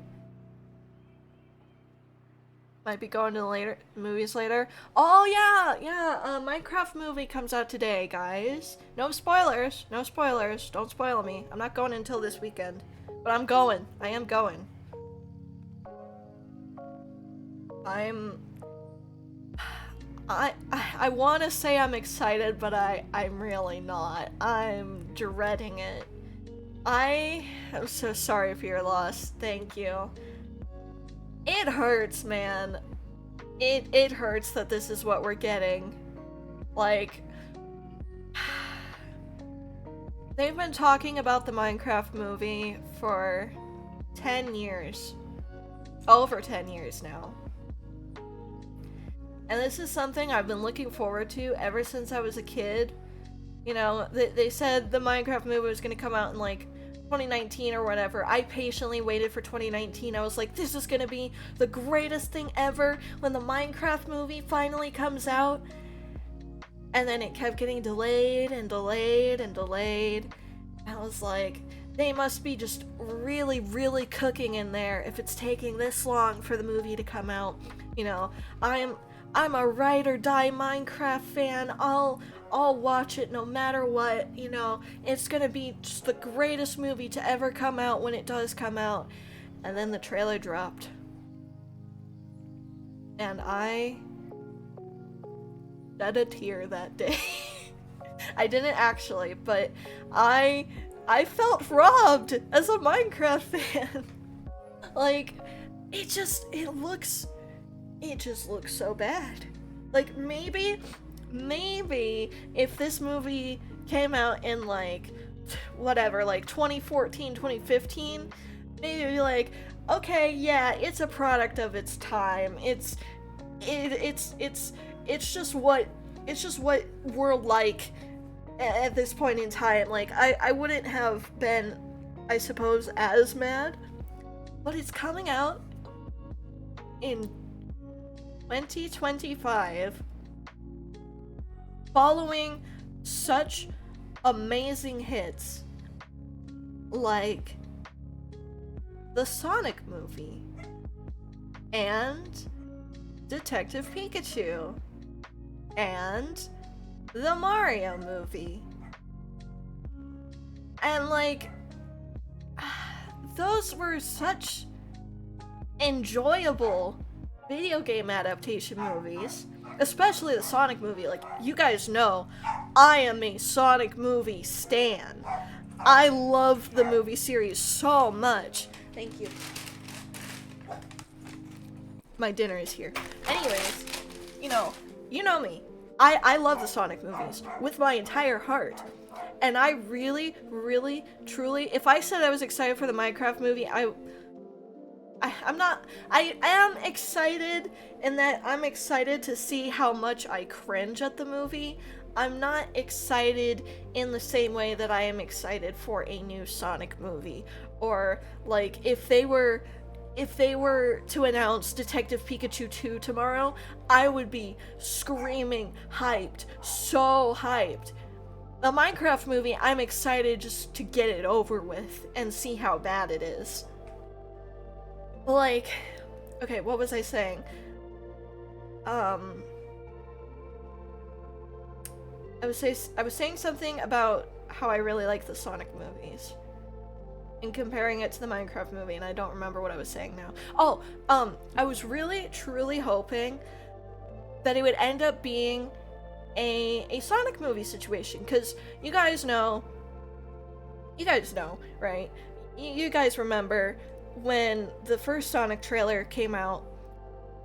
[SPEAKER 1] Might be going to the movies later. Oh yeah, Minecraft movie comes out today, guys. No spoilers, don't spoil me. I'm not going until this weekend. But I'm going. I am going. I want to say I'm excited, but I'm really not. I'm dreading it. I am so sorry for your loss. Thank you. It hurts, man. it hurts that this is what we're getting. Like, they've been talking about the Minecraft movie for 10 years. Over 10 years now. And this is something I've been looking forward to ever since I was a kid. You know, they said the Minecraft movie was going to come out in like 2019 or whatever. I patiently waited for 2019. I was like, this is going to be the greatest thing ever when the Minecraft movie finally comes out. And then it kept getting delayed and delayed and delayed. I was like, they must be just really, really cooking in there if it's taking this long for the movie to come out. You know, I'm a ride or die Minecraft fan. I'll watch it no matter what, you know. It's gonna be just the greatest movie to ever come out when it does come out. And then the trailer dropped. And I shed a tear that day. I didn't actually, but I felt robbed as a Minecraft fan. Like, it just looks so bad. Like, maybe if this movie came out in like whatever, like 2014, 2015, maybe like, okay, yeah, it's a product of its time. It's just what we're like at this point in time. Like, I wouldn't have been, I suppose, as mad, but it's coming out in 2025 following such amazing hits like the Sonic movie and Detective Pikachu and the Mario movie. And like, those were such enjoyable video game adaptation movies, especially the Sonic movie. Like, you guys know, I am a Sonic movie stan. I love the movie series so much. Thank you. My dinner is here. Anyways, you know me. I love the Sonic movies with my entire heart. And I really, really, truly, if I said I was excited for the Minecraft movie, I'm not. I am excited in that I'm excited to see how much I cringe at the movie. I'm not excited in the same way that I am excited for a new Sonic movie. Or, like, if they were to announce Detective Pikachu 2 tomorrow, I would be screaming hyped. So hyped. The Minecraft movie, I'm excited just to get it over with and see how bad it is. Like, okay, what was I saying? I was saying something about how I really like the Sonic movies and comparing it to the Minecraft movie, and I don't remember what I was saying now. Oh, I was really, truly hoping that it would end up being a Sonic movie situation, because you guys know, right? You guys remember when the first Sonic trailer came out,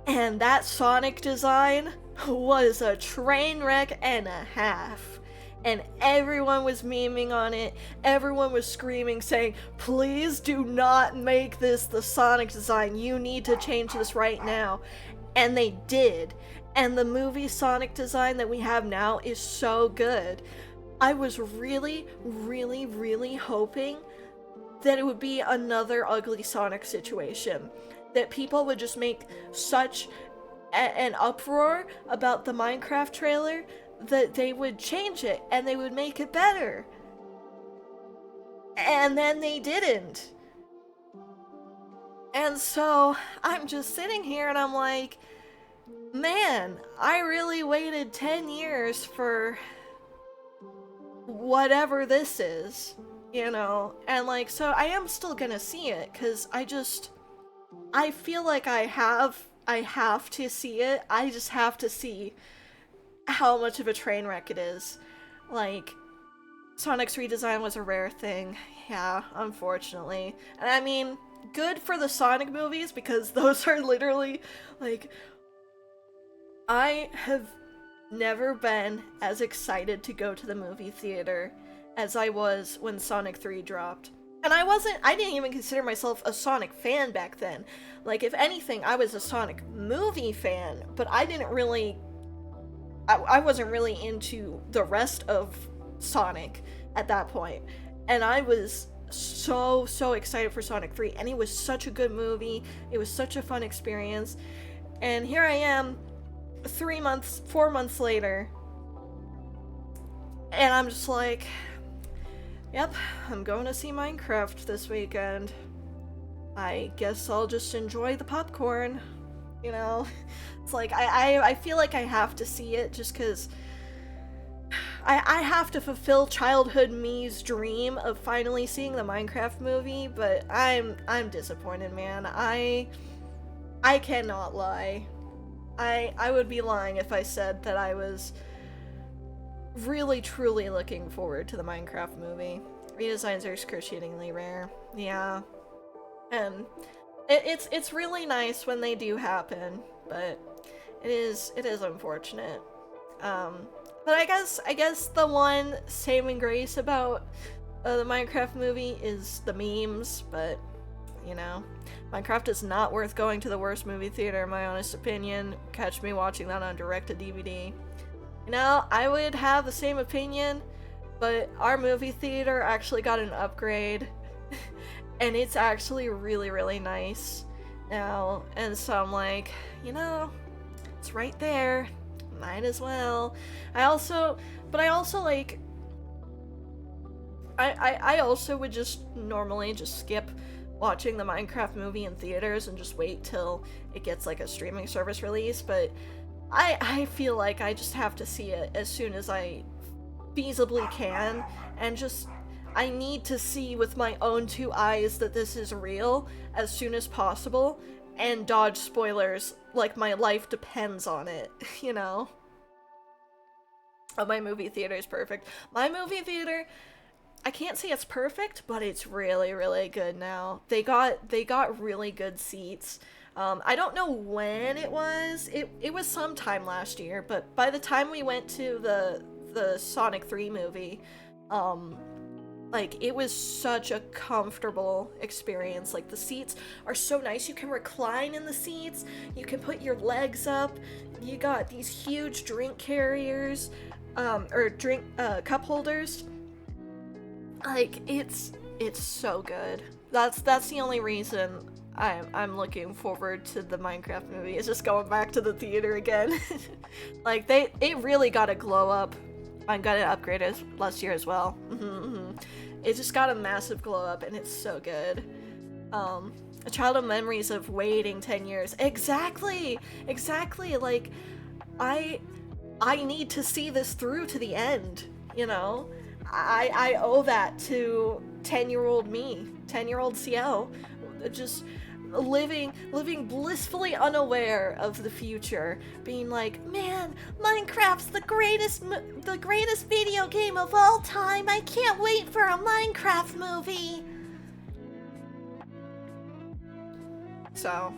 [SPEAKER 1] and that Sonic design was a train wreck and a half. And everyone was memeing on it. Everyone was screaming, saying, please do not make this the Sonic design. You need to change this right now. And they did. And the movie Sonic design that we have now is so good. I was really, really, really hoping that it would be another ugly Sonic situation. That people would just make such an uproar about the Minecraft trailer that they would change it and they would make it better. And then they didn't. And so I'm just sitting here and I'm like, man, I really waited 10 years for whatever this is, you know? And like, so I am still gonna see it, because I feel like I have to see it. I just have to see how much of a train wreck it is. Like, Sonic's redesign was a rare thing. Yeah, unfortunately. And I mean, good for the Sonic movies, because those are literally, like, I have never been as excited to go to the movie theater as I was when Sonic 3 dropped. And I didn't even consider myself a Sonic fan back then. Like, if anything, I was a Sonic movie fan, but I wasn't really into the rest of Sonic at that point. And I was so excited for Sonic 3, and it was such a good movie. It was such a fun experience. And here I am, 4 months later, and I'm just like, yep, I'm going to see Minecraft this weekend. I guess I'll just enjoy the popcorn, you know? It's like, I feel like I have to see it just because I have to fulfill childhood me's dream of finally seeing the Minecraft movie, but I'm disappointed, man. I cannot lie. I would be lying if I said that I was really truly looking forward to the Minecraft movie. Redesigns are excruciatingly rare. Yeah. And it's really nice when they do happen, but it is unfortunate. But I guess the one saving grace about the Minecraft movie is the memes, but you know, Minecraft is not worth going to the worst movie theater in my honest opinion. Catch me watching that on direct-to-DVD. You know, I would have the same opinion, but our movie theater actually got an upgrade, and it's actually really nice now, and so I'm like, you know, it's right there, might as well. I also like, I also would just normally just skip watching the Minecraft movie in theaters and just wait till it gets like a streaming service release, but I feel like I just have to see it as soon as I feasibly can, and just I need to see with my own two eyes that this is real as soon as possible and dodge spoilers like my life depends on it, you know? Oh, my movie theater is perfect. My movie theater, I can't say it's perfect, but it's really good now. They got really good seats. I don't know when it was. It was sometime last year, but by the time we went to the Sonic 3 movie, like, it was such a comfortable experience. Like, the seats are so nice. You can recline in the seats. You can put your legs up. You got these huge drink carriers, or drink cup holders. Like, it's so good. That's the only reason I'm looking forward to the Minecraft movie. Is just going back to the theater again. Like, it really got a glow up. I got it upgraded last year as well. It just got a massive glow up, and it's so good. A childhood memories of waiting 10 years. Exactly. Like, I need to see this through to the end, you know? I owe that to 10-year-old me, 10-year-old CL, just living blissfully unaware of the future, being like, man, Minecraft's the greatest video game of all time. I can't wait for a Minecraft movie. So,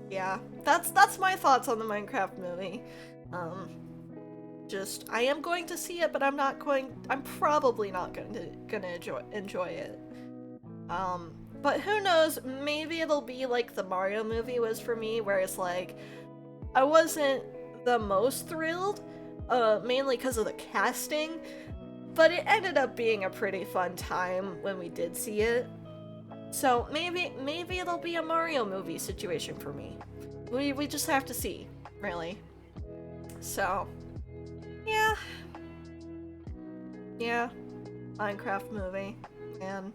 [SPEAKER 1] yeah, that's my thoughts on the Minecraft movie. Just, I am going to see it, but I'm probably not gonna enjoy it. But who knows, maybe it'll be like the Mario movie was for me, where it's like, I wasn't the most thrilled, mainly because of the casting, but it ended up being a pretty fun time when we did see it. So maybe it'll be a Mario movie situation for me. We just have to see, really. So, yeah, Minecraft movie, and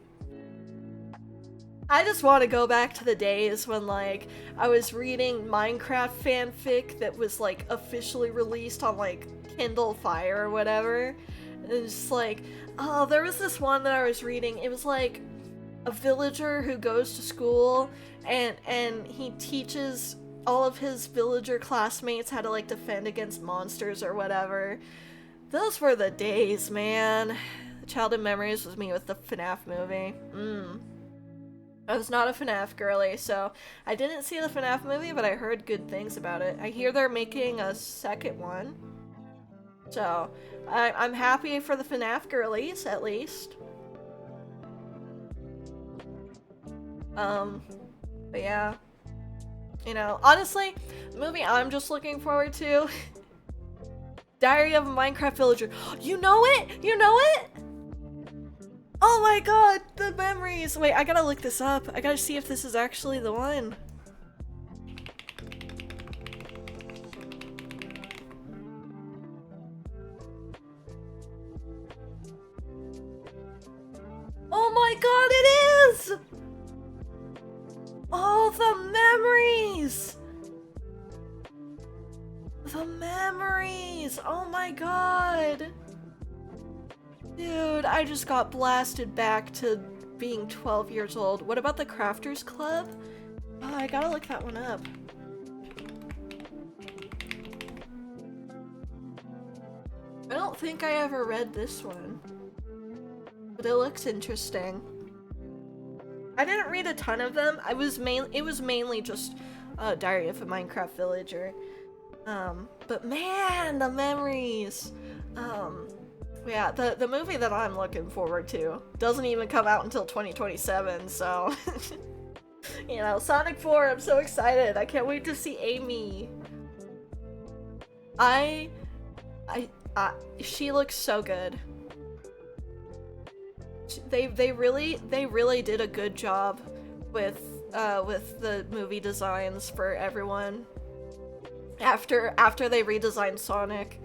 [SPEAKER 1] I just want to go back to the days when, like, I was reading Minecraft fanfic that was, like, officially released on, like, Kindle Fire or whatever. And it's just like, oh, there was this one that I was reading. It was, like, a villager who goes to school, and he teaches all of his villager classmates how to, like, defend against monsters or whatever. Those were the days, man. Childhood memories was me with the FNAF movie. I was not a FNAF girly, so I didn't see the FNAF movie, but I heard good things about it. I hear they're making a second one. So, I'm happy for the FNAF girlies, at least. But yeah. You know, honestly, the movie I'm just looking forward to, Diary of a Minecraft Villager. You know it? You know it? Oh my god, the memories! Wait, I gotta look this up. I gotta see if this is actually the one. Oh my god, it is! Oh, the memories! The memories! Oh my god! Dude, I just got blasted back to being 12 years old. What about the Crafters Club? Oh, I gotta look that one up. I don't think I ever read this one, but it looks interesting. I didn't read a ton of them. It was mainly just Diary of a Minecraft Villager. But man, the memories. Yeah, the movie that I'm looking forward to doesn't even come out until 2027, so you know, Sonic 4, I'm so excited. I can't wait to see Amy. She looks so good. They really did a good job with the movie designs for everyone. After they redesigned Sonic,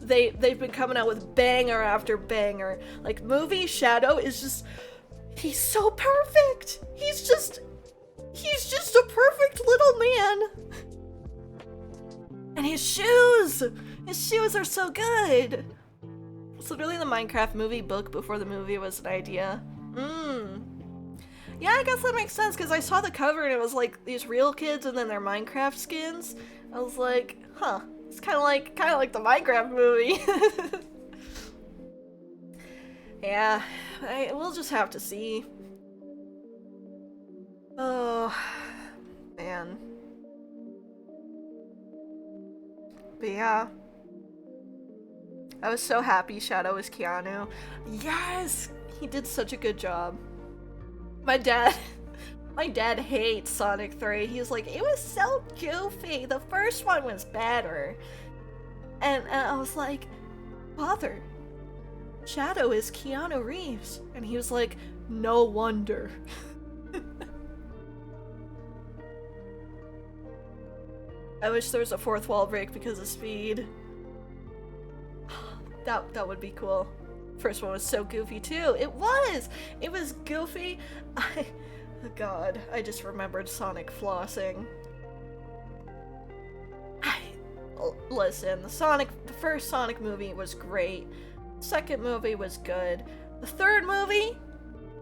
[SPEAKER 1] they've been coming out with banger after banger. Like, movie Shadow is just, he's so perfect. He's just a perfect little man. And his shoes are so good. It's literally the Minecraft movie book before the movie was an idea. Yeah, I guess that makes sense, because I saw the cover and it was like these real kids and then their Minecraft skins. I was like, huh, it's kind of like the Minecraft movie. Yeah, we'll just have to see. Oh, man. But yeah. I was so happy Shadow was Keanu. Yes! He did such a good job. My dad hates Sonic 3. He's like, it was so goofy. The first one was better. And I was like, Father, Shadow is Keanu Reeves. And he was like, no wonder. I wish there was a fourth wall break because of speed. That would be cool. First one was so goofy too. It was goofy. God, I just remembered Sonic flossing. Listen, the first Sonic movie was great. The second movie was good. The third movie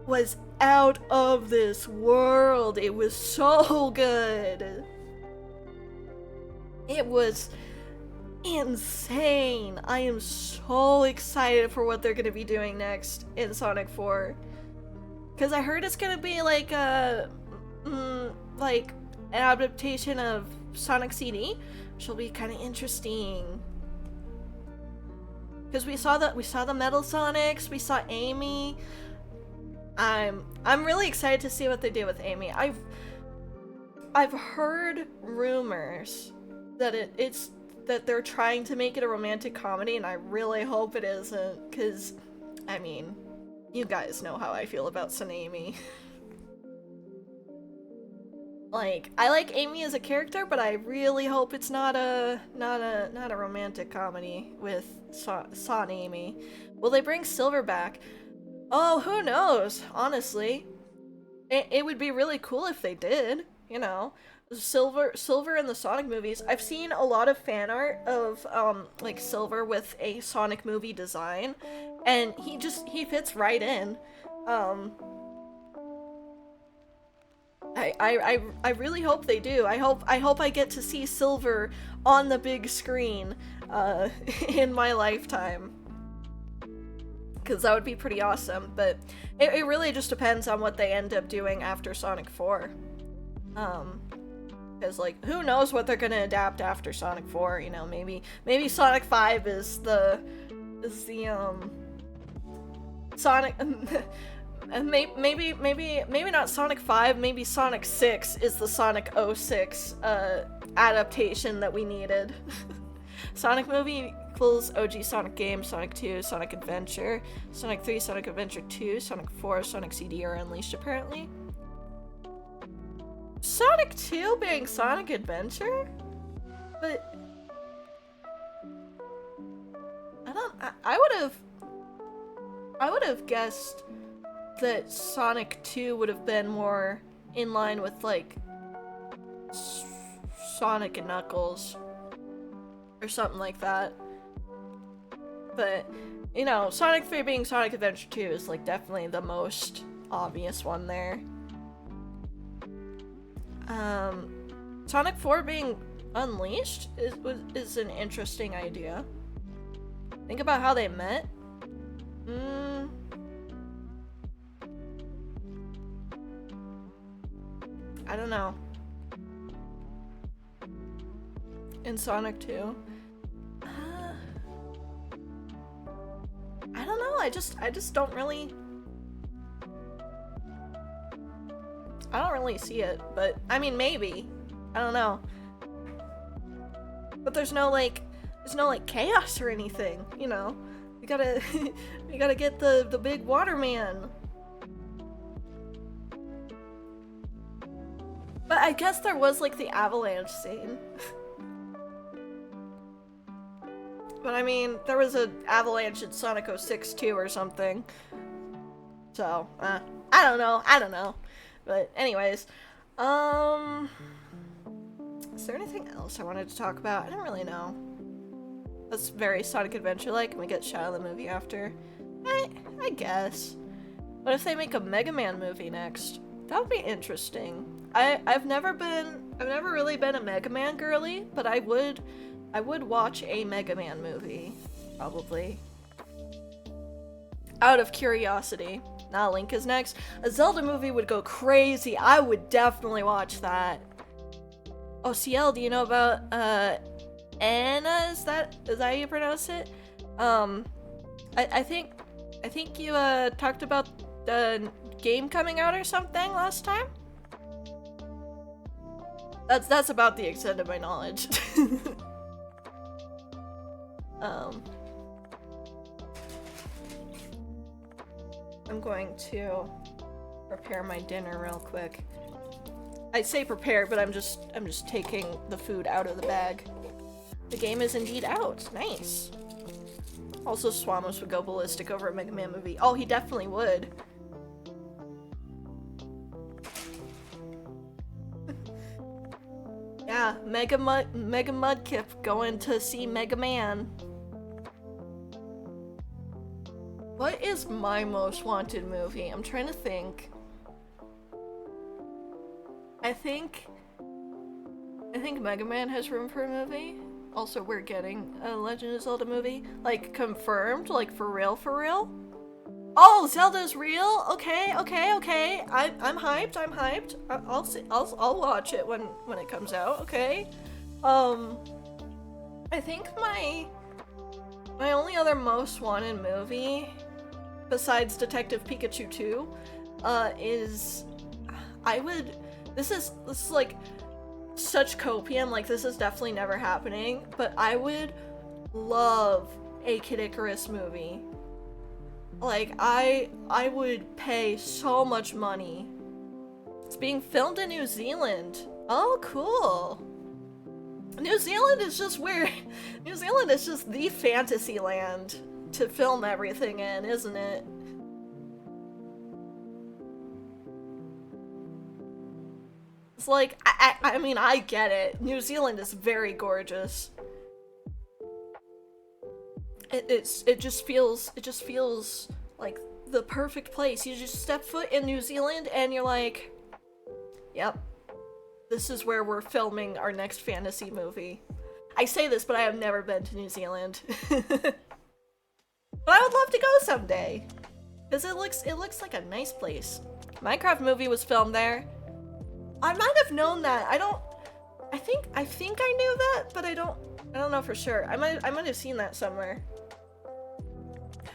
[SPEAKER 1] was out of this world. It was so good. It was insane. I am so excited for what they're gonna be doing next in Sonic 4. Because I heard it's gonna be like like an adaptation of Sonic CD, which will be kind of interesting. Because we saw the Metal Sonics, we saw Amy. I'm really excited to see what they do with Amy. I've heard rumors that it's that they're trying to make it a romantic comedy, and I really hope it isn't, because, I mean, you guys know how I feel about Amy. Like, I like Amy as a character, but I really hope it's not a romantic comedy with Son Amy. Will they bring Silver back? Oh, who knows, honestly. It would be really cool if they did, you know. Silver in the Sonic movies. I've seen a lot of fan art of like Silver with a Sonic movie design, and he fits right in. I really hope they do. I hope I get to see Silver on the big screen in my lifetime. because that would be pretty awesome, but it really just depends on what they end up doing after Sonic 4. Because, like, who knows what they're gonna adapt after Sonic 4, you know, maybe Sonic 5 is the Sonic, maybe not Sonic 5, maybe Sonic 6 is the Sonic 06, adaptation that we needed. Sonic movie equals OG Sonic game, Sonic 2, Sonic Adventure, Sonic 3, Sonic Adventure 2, Sonic 4, Sonic CD are unleashed apparently. Sonic 2 being Sonic Adventure? But I would have guessed that Sonic 2 would have been more in line with like Sonic and Knuckles or something like that. But, you know, Sonic 3 being Sonic Adventure 2 is like definitely the most obvious one there. Sonic 4 being unleashed is an interesting idea. Think about how they met. I don't know. In Sonic 2? I don't know, I just don't really see it, but I mean maybe. I don't know. But there's no like chaos or anything, you know. You gotta you gotta get the big water man. But I guess there was like the avalanche scene. But I mean, there was an avalanche in Sonic 06 too or something. So, I don't know. But anyways, is there anything else I wanted to talk about? I don't really know. That's very Sonic Adventure-like, and we get shot of the movie after. I guess. What if they make a Mega Man movie next? That would be interesting. I've never really been a Mega Man girly, but I would watch a Mega Man movie, probably. Out of curiosity. Now Link is next. A Zelda movie would go crazy. I would definitely watch that. Oh, CL, do you know about Anna? Is that how you pronounce it? I think you talked about the game coming out or something last time. That's about the extent of my knowledge. I'm going to prepare my dinner real quick. I say prepare, but I'm just taking the food out of the bag. The game is indeed out. Nice. Also, Swamos would go ballistic over a Mega Man movie. Oh, he definitely would. Yeah, Mega Mudkip going to see Mega Man. What is my most wanted movie? I'm trying to think. I think Mega Man has room for a movie. Also, we're getting a Legend of Zelda movie. Like, confirmed? Like, for real? Oh, Zelda's real? Okay. I'm hyped. I'll watch it when it comes out, okay? I think my only other most wanted movie, besides Detective Pikachu 2, is... This is like such copium, like this is definitely never happening, but I would love a Kid Icarus movie. Like, I would pay so much money. It's being filmed in New Zealand. Oh, cool. New Zealand is just where... New Zealand is just the fantasy land to film everything in, isn't it? It's like, I mean, I get it. New Zealand is very gorgeous. It just feels like the perfect place. You just step foot in New Zealand and you're like, yep, this is where we're filming our next fantasy movie. I say this, but I have never been to New Zealand. But I would love to go someday. Because it looks like a nice place. Minecraft movie was filmed there. I might have known that. I think I knew that, but I don't know for sure. I might have seen that somewhere.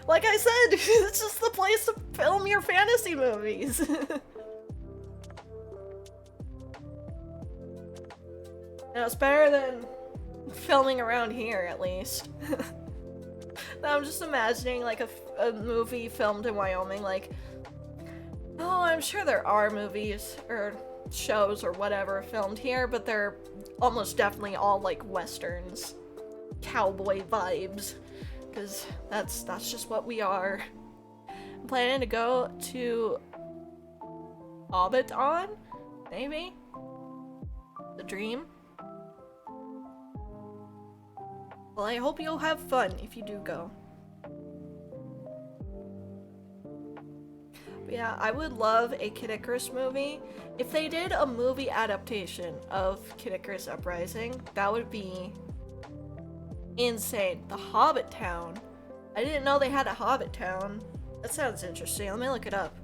[SPEAKER 1] Like I said, it's just the place to film your fantasy movies. Now it's better than filming around here, at least. Now I'm just imagining like a movie filmed in Wyoming, like, oh, I'm sure there are movies or shows or whatever filmed here, but they're almost definitely all like westerns, cowboy vibes, because that's just what we are. I'm planning to go to Hobbiton, maybe? The dream? Well, I hope you'll have fun if you do go. But yeah, I would love a Kid Icarus movie. If they did a movie adaptation of Kid Icarus Uprising, that would be insane. The Hobbit Town. I didn't know they had a Hobbit Town. That sounds interesting. Let me look it up.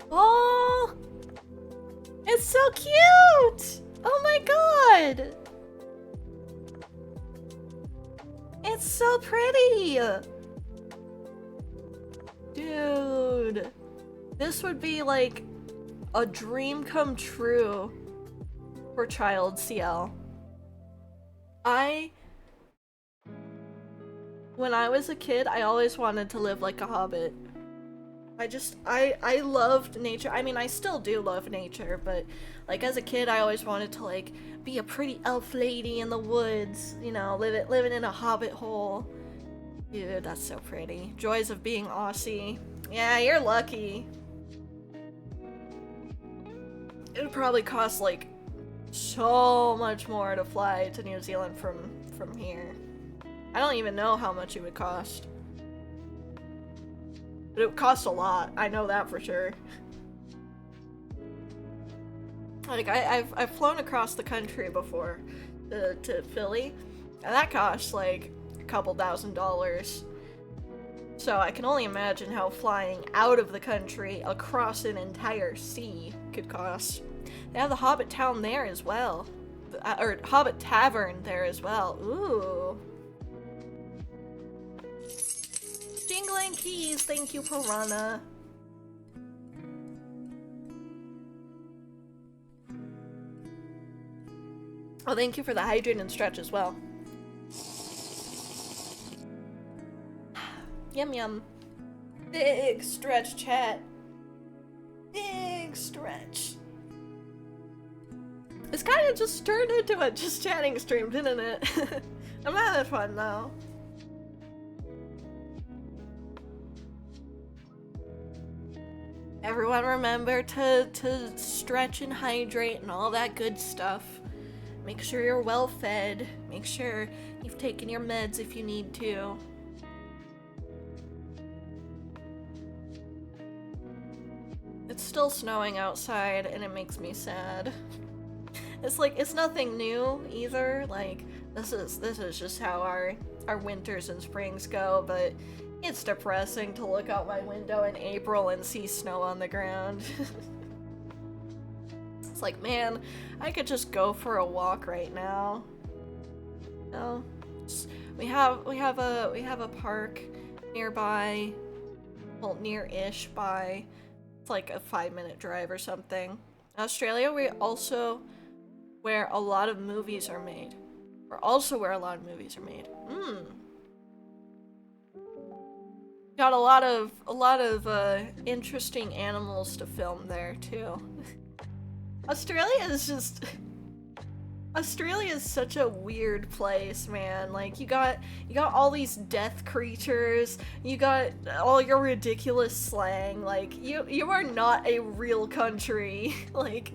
[SPEAKER 1] Oh, it's so cute! Oh my god! It's so pretty! Dude, this would be like a dream come true for child CL. When I was a kid, I always wanted to live like a hobbit. I loved nature. I mean, I still do love nature, but like as a kid, I always wanted to like be a pretty elf lady in the woods, you know, living in a hobbit hole. Dude, that's so pretty. Joys of being Aussie. Yeah, you're lucky. It would probably cost like so much more to fly to New Zealand from here. I don't even know how much it would cost. But it would cost a lot. I know that for sure. Like, I've flown across the country before to Philly, and that costs like a couple $1,000s. So I can only imagine how flying out of the country across an entire sea could cost. They have the Hobbit Town there as well. Or Hobbit Tavern there as well. Ooh. Jingling keys, thank you, Piranha. Oh, thank you for the hydrate and stretch as well. Yum yum. Big stretch, chat. Big stretch. This kind of just turned into a just chatting stream, didn't it? I'm having fun though. Everyone remember to stretch and hydrate and all that good stuff. Make sure you're well fed. Make sure you've taken your meds if you need to. It's still snowing outside and it makes me sad. It's like, it's nothing new either. Like, this is just how our winters and springs go, but it's depressing to look out my window in April and see snow on the ground. It's like, man, I could just go for a walk right now. No, we have a park nearby, well, near-ish by. It's like a 5-minute drive or something. Australia, we also where a lot of movies are made. Or also where a lot of movies are made. Got a lot of interesting animals to film there too. Australia is such a weird place, man. Like, you got all these death creatures, you got all your ridiculous slang. Like, you are not a real country. Like,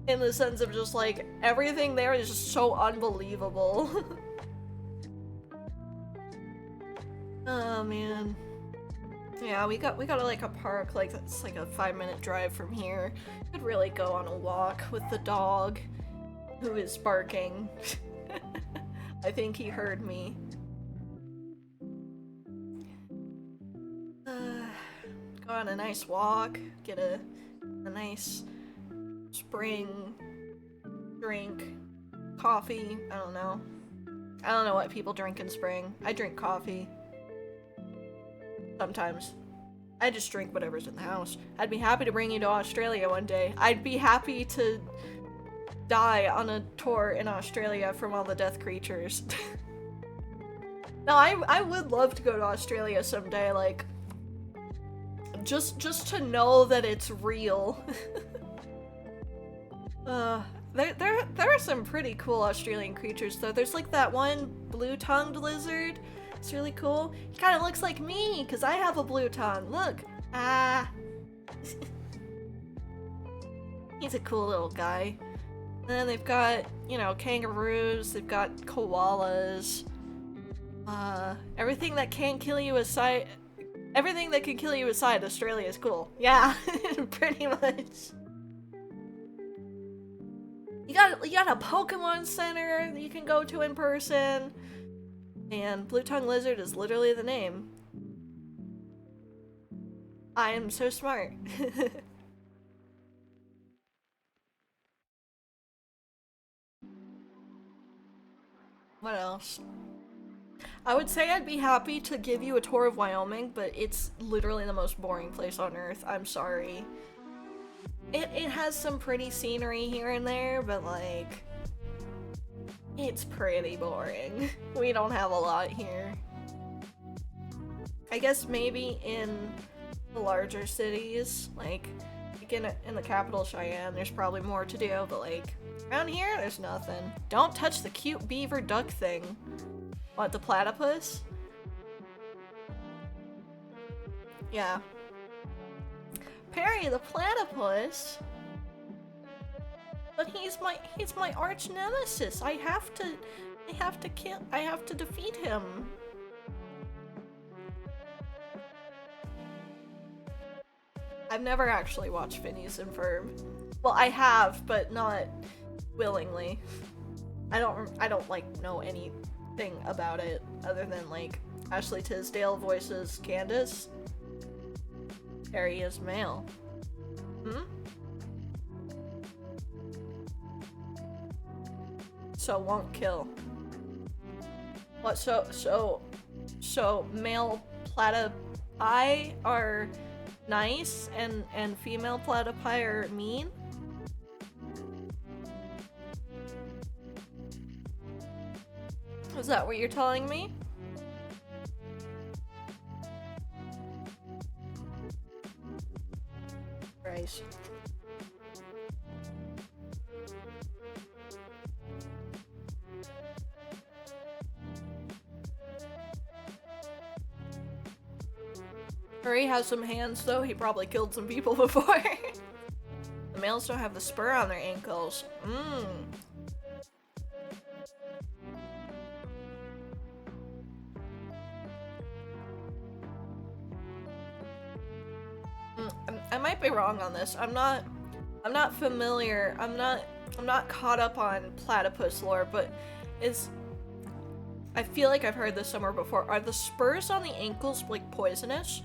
[SPEAKER 1] in the sense of just like everything there is just so unbelievable. Oh man. Yeah, we got like a park, like that's like a 5-minute drive from here. Could really go on a walk with the dog, who is barking. I think he heard me. Go on a nice walk, get a nice spring drink, coffee. I don't know. I don't know what people drink in spring. I drink coffee. Sometimes. I just drink whatever's in the house. I'd be happy to bring you to Australia one day. I'd be happy to die on a tour in Australia from all the death creatures. No, I would love to go to Australia someday, like, just to know that it's real. There are some pretty cool Australian creatures though. There's like that one blue-tongued lizard. It's really cool. He kind of looks like me because I have a blue tongue. Look. Ah. He's a cool little guy. And then they've got, you know, kangaroos. They've got koalas. Everything that can kill you aside. Everything that can kill you aside, Australia is cool. Yeah, pretty much. You got a Pokemon Center that you can go to in person. And Blue Tongue Lizard is literally the name. I am so smart. What else? I would say I'd be happy to give you a tour of Wyoming, but it's literally the most boring place on earth. I'm sorry. It has some pretty scenery here and there, but like, it's pretty boring. We don't have a lot here. I guess maybe in the larger cities, like in the capital Cheyenne, there's probably more to do, but like, around here, there's nothing. Don't touch the cute beaver duck thing. What, the platypus? Yeah. Perry the platypus? But he's my arch nemesis. I have to defeat him. I've never actually watched Phineas and Ferb. Well, I have, but not willingly. I don't like know anything about it other than like Ashley Tisdale voices Candace. Harry is male. So won't kill. What? So male platypi are nice and female platypi are mean? Is that what you're telling me? Right. Furry has some hands though, he probably killed some people before. The males don't have the spur on their ankles. I might be wrong on this. I'm not familiar. I'm not caught up on platypus lore, but I feel like I've heard this somewhere before. Are the spurs on the ankles like poisonous?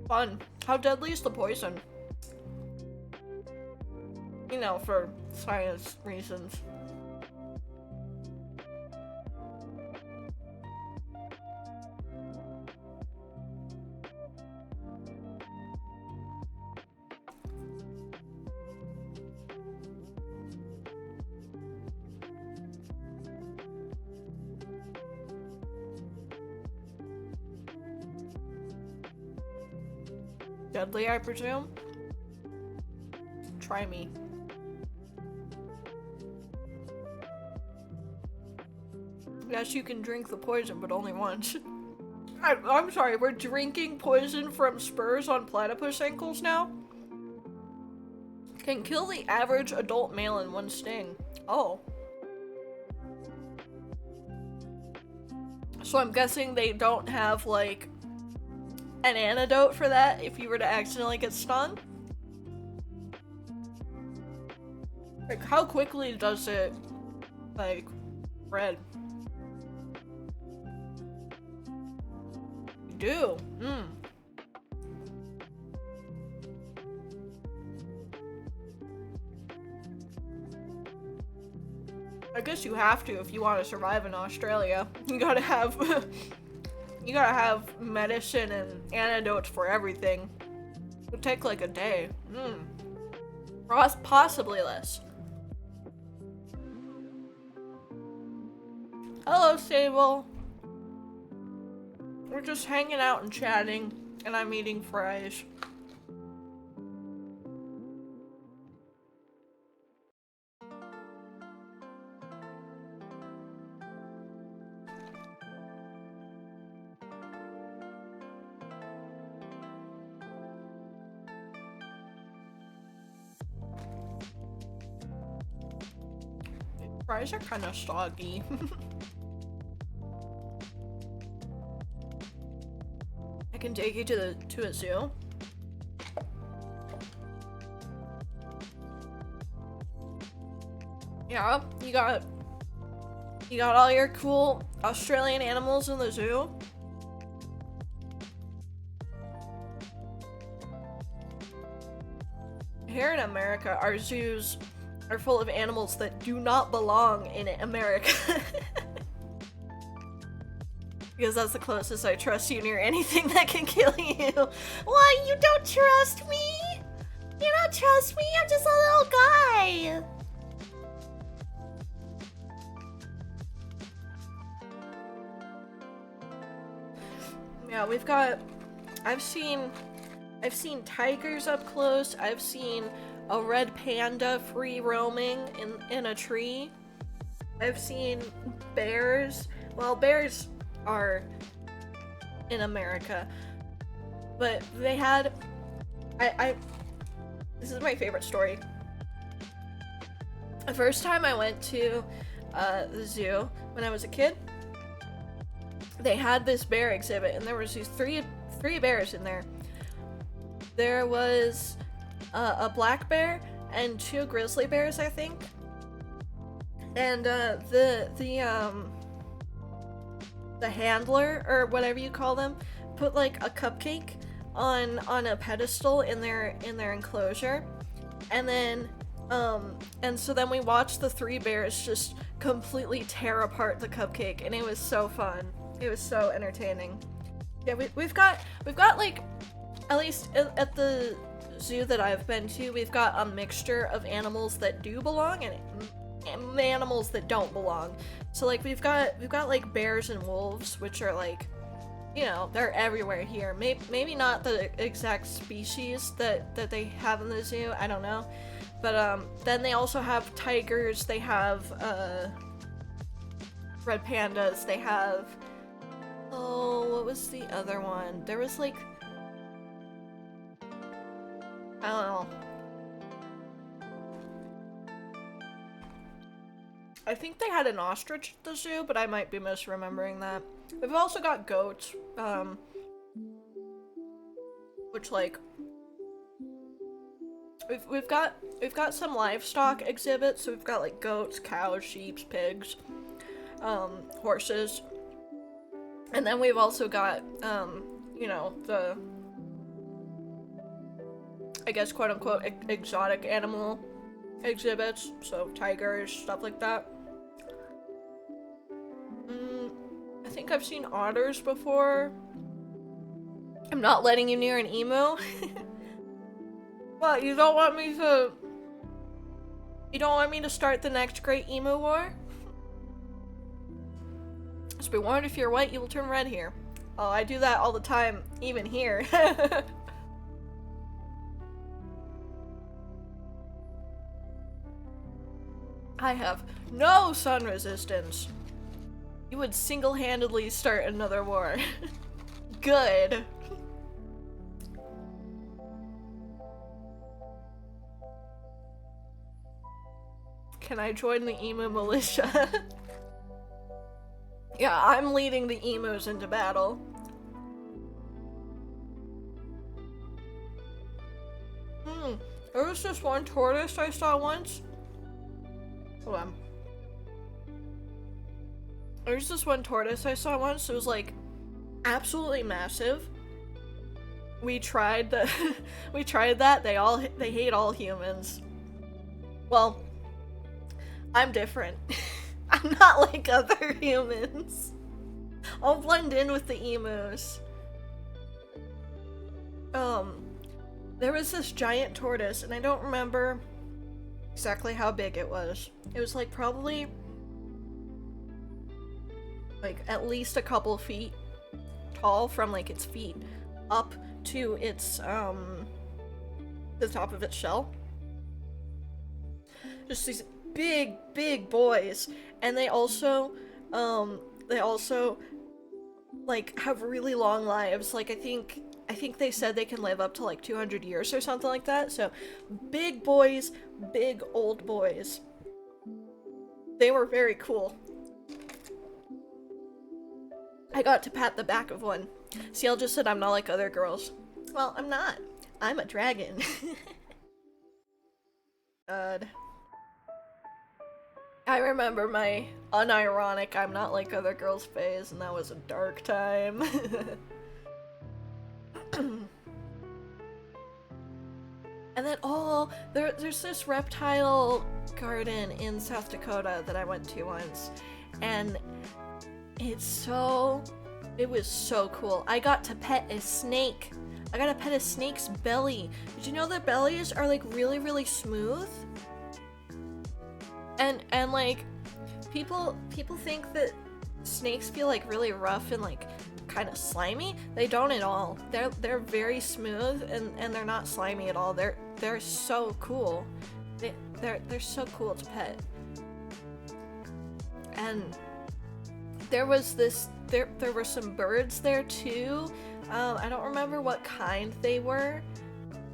[SPEAKER 1] Fun. How deadly is the poison? You know, for science reasons. Deadly, I presume? Try me. Yes, you can drink the poison, but only once. I'm sorry, we're drinking poison from spurs on platypus ankles now? Can kill the average adult male in one sting. Oh. So I'm guessing they don't have, like, an antidote for that if you were to accidentally get stung? Like, how quickly does it, like, spread? You do? I guess you have to if you want to survive in Australia. You gotta have you gotta have medicine and antidotes for everything. It would take like a day. Possibly less. Hello, Sable. We're just hanging out and chatting, and I'm eating fries. Fries are kind of soggy. I can take you to a zoo. Yeah, you got all your cool Australian animals in the zoo. Here in America, our zoos are full of animals that do not belong in America. Because that's the closest I trust you near anything that can kill you. Why, you don't trust me? You don't trust me? I'm just a little guy. Yeah, I've seen tigers up close. I've seen a red panda free roaming in a tree. I've seen bears. Well, bears are in America, but they had this is my favorite story. The first time I went to the zoo when I was a kid, they had this bear exhibit, and there was these three bears in there. There was a black bear and 2 grizzly bears, I think. And the handler, or whatever you call them, put like a cupcake on a pedestal in their enclosure, and then and so then we watched the 3 bears just completely tear apart the cupcake, and it was so fun. It was so entertaining. Yeah, we've got like, at least at the zoo that I've been to, we've got a mixture of animals that do belong and animals that don't belong. So like we've got like bears and wolves, which are like, you know, they're everywhere here. Maybe not the exact species that they have in the zoo, I don't know. But then they also have tigers, they have red pandas, they have, oh, what was the other one? There was like, I don't know. I think they had an ostrich at the zoo, but I might be misremembering that. We've also got goats, which like we've got some livestock exhibits. So we've got like goats, cows, sheep, pigs, horses, and then we've also got you know, the, I guess, quote unquote exotic animal exhibits, so tigers, stuff like that. I think I've seen otters before. I'm not letting you near an emu. What, you don't want me to start the next great emu war? Just be warned, if you're white, you will turn red here. Oh, I do that all the time, even here. I have no sun resistance. You would single-handedly start another war. Good. Can I join the emu militia? Yeah, I'm leading the emus into battle. There was this one tortoise I saw once. Hold on. There's this one tortoise I saw once. It was like absolutely massive. We tried the we tried that. They hate all humans. Well, I'm different. I'm not like other humans. I'll blend in with the emus. There was this giant tortoise, and I don't remember exactly how big it was. It was like probably like at least a couple feet tall from like its feet up to its the top of its shell. Just these big boys, and they also like have really long lives. Like I think they said they can live up to like 200 years or something like that. So big boys, big old boys. They were very cool. I got to pat the back of one. Ciel just said I'm not like other girls. Well, I'm not. I'm a dragon. God. I remember my unironic I'm not like other girls phase, and that was a dark time. And then, there's this reptile garden in South Dakota that I went to once, and it was so cool. I got to pet a snake. I got to pet a snake's belly. Did you know their bellies are like really smooth? And like, people think that snakes feel like really rough and like kind of slimy. They don't at all. They're very smooth, and they're not slimy at all. They're so cool. They're so cool to pet. And there were some birds there too. I don't remember what kind they were,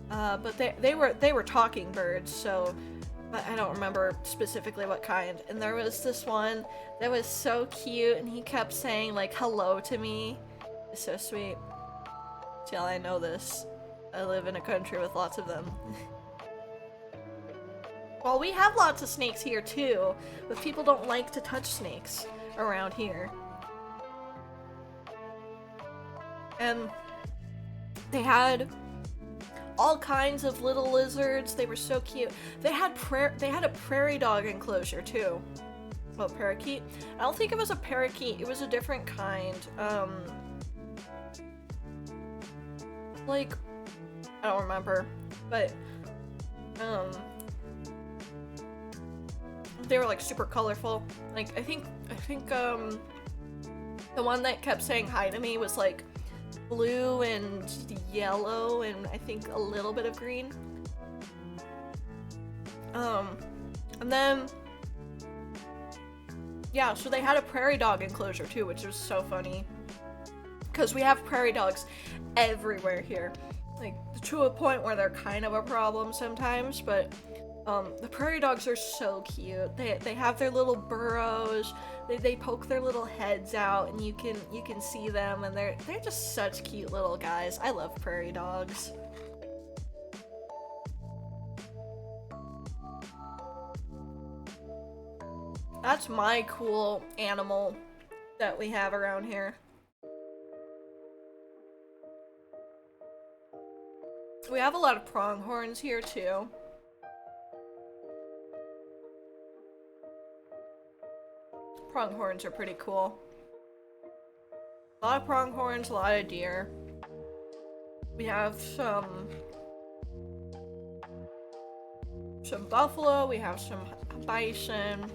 [SPEAKER 1] but they were talking birds. So I don't remember specifically what kind. And there was this one that was so cute, and he kept saying like hello to me. It's so sweet. Till I know this. I live in a country with lots of them. Well, we have lots of snakes here too, but people don't like to touch snakes around here. And they had all kinds of little lizards. They were so cute. They had a prairie dog enclosure too. Well, parakeet. I don't think it was a parakeet. It was a different kind. Like, I don't remember, but they were like super colorful. Like I think the one that kept saying hi to me was like blue and yellow and I think a little bit of green. And then yeah, so they had a prairie dog enclosure too, which was so funny. Because we have prairie dogs everywhere here. Like, to a point where they're kind of a problem sometimes, but the prairie dogs are so cute. They have their little burrows. They poke their little heads out, and you can see them, and they're just such cute little guys. I love prairie dogs. That's my cool animal that we have around here. We have a lot of pronghorns here too. Pronghorns are pretty cool. A lot of pronghorns, a lot of deer. We have some buffalo, we have some bison.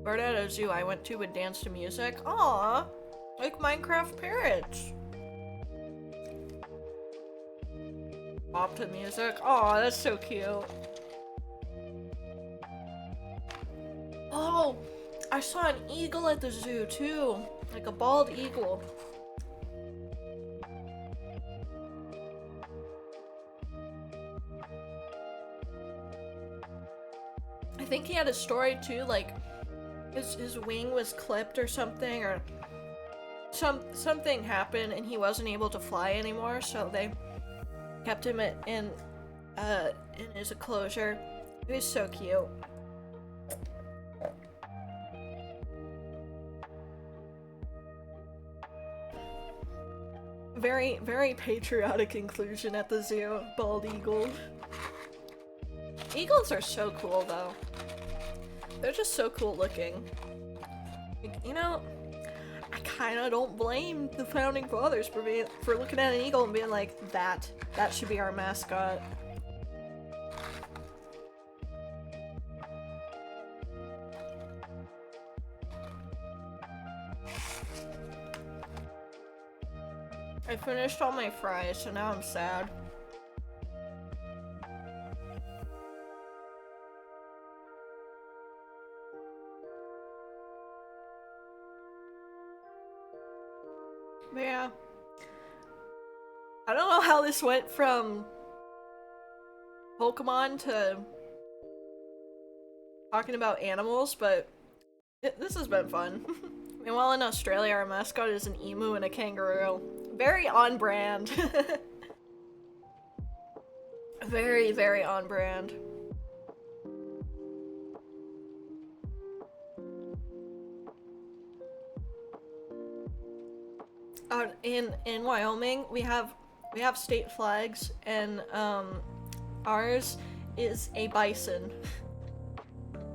[SPEAKER 1] Bird at a zoo I went to would dance to music. Aww, like Minecraft parrots. Bop to music. Aw, that's so cute. Oh, I saw an eagle at the zoo too. Like a bald eagle. think he had a story too, like his wing was clipped or something, or something happened and he wasn't able to fly anymore, so they kept him in his enclosure. He was so cute. Very, very patriotic inclusion at the zoo. Bald eagle. Eagles are so cool, though. They're just so cool looking. You know, I kind of don't blame the founding fathers for looking at an eagle and being like, that should be our mascot. I finished all my fries, so now I'm sad. But yeah. I don't know how this went from Pokemon to talking about animals, but this has been fun. Meanwhile, in Australia, our mascot is an emu and a kangaroo. Very on brand. Very, very on brand. In Wyoming, we have state flags, and ours is a bison.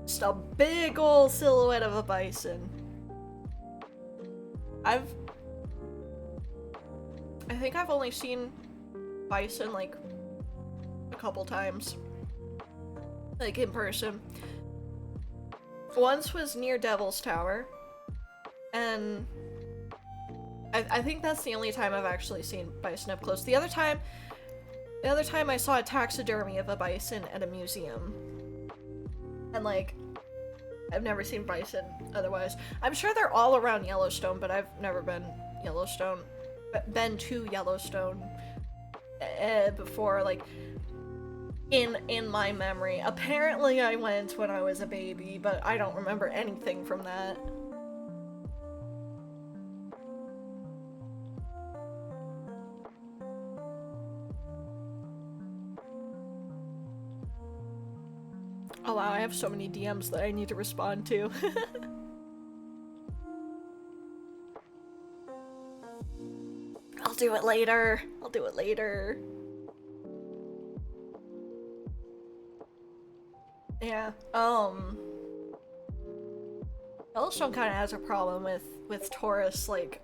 [SPEAKER 1] Just a big old silhouette of a bison. I think I've only seen bison like a couple times, like in person. Once was near Devil's Tower, and I think that's the only time I've actually seen bison up close. The other time I saw a taxidermy of a bison at a museum, and like, I've never seen bison otherwise. I'm sure they're all around Yellowstone, but I've never been to Yellowstone before, like, in my memory. Apparently I went when I was a baby, but I don't remember anything from that. Oh wow, I have so many DMs that I need to respond to. I'll do it later. I'll do it later. Yeah, Yellowstone kind of has a problem with tourists, like,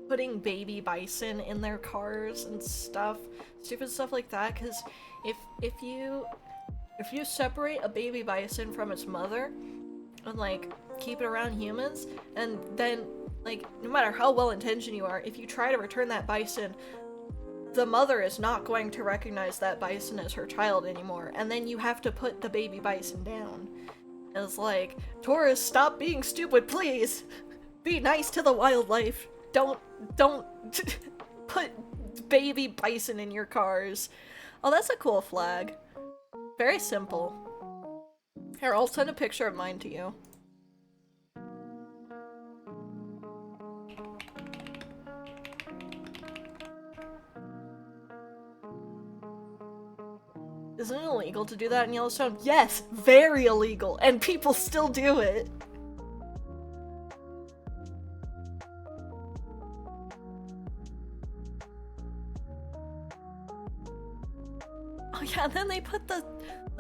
[SPEAKER 1] putting baby bison in their cars and stuff. Stupid stuff like that, because if you separate a baby bison from its mother and, like, keep it around humans, and then, like, no matter how well-intentioned you are, if you try to return that bison, the mother is not going to recognize that bison as her child anymore, and then you have to put the baby bison down. And it's like, tourists, stop being stupid, please! Be nice to the wildlife. Don't put baby bison in your cars. Oh, that's a cool flag. Very simple. Here, I'll send a picture of mine to you. Isn't it illegal to do that in Yellowstone? Yes! Very illegal! And people still do it! Oh yeah, and then they put the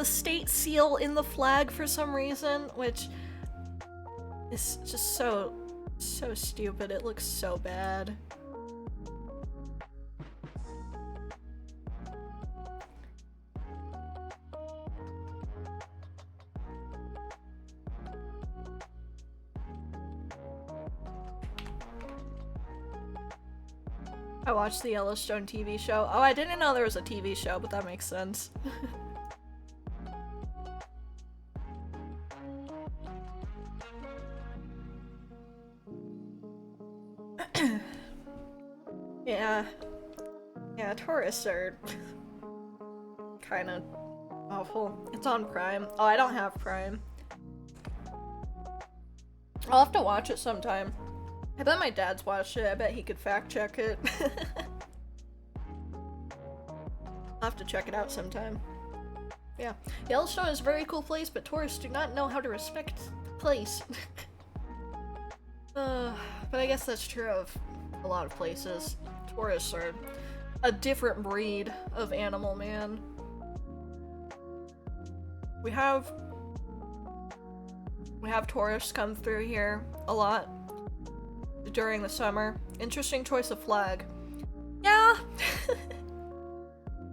[SPEAKER 1] state seal in the flag for some reason, which is just so stupid. It looks so bad. I watched the Yellowstone TV show. Oh, I didn't know there was a TV show, but that makes sense. Yeah, tourists are kind of Awful. It's on Prime. Oh, I don't have Prime. I'll have to watch it sometime. I bet my dad's watched it. I bet he could fact check it. I'll have to check it out sometime. Yeah. Yellowstone is a very cool place, but tourists do not know how to respect the place. But I guess that's true of a lot of places. Tourists are a different breed of animal, man. We have tourists come through here a lot during the summer. Interesting choice of flag. Yeah.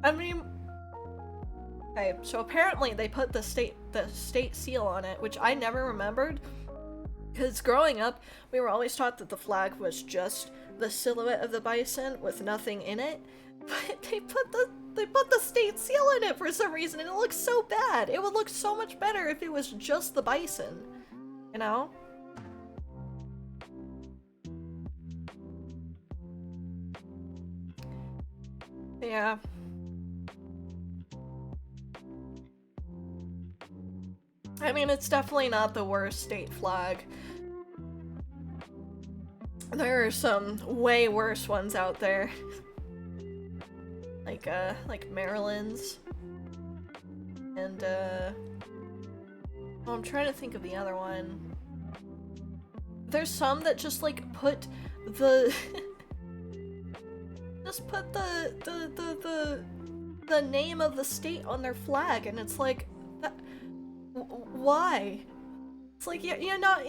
[SPEAKER 1] I mean, okay, so apparently they put the state seal on it, which I never remembered. Because growing up, we were always taught that the flag was just the silhouette of the bison with nothing in it. But they put the state seal in it for some reason, and it looks so bad. It would look so much better if it was just the bison, you know? Yeah. I mean, it's definitely not the worst state flag. There are some way worse ones out there. Like Maryland's. And, well, I'm trying to think of the other one. There's some that just, like, put the... just put the name of the state on their flag, and it's like... why? It's like you're not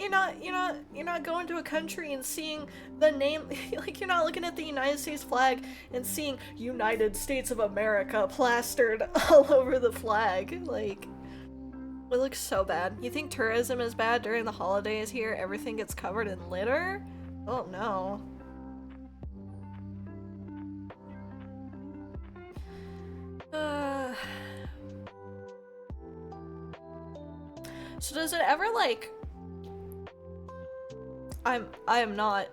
[SPEAKER 1] going to a country and seeing the name. Like, you're not looking at the United States flag and seeing United States of America plastered all over the flag. Like, it looks so bad. You think tourism is bad during the holidays here? Everything gets covered in litter? Oh no. So does it ever, like... I am not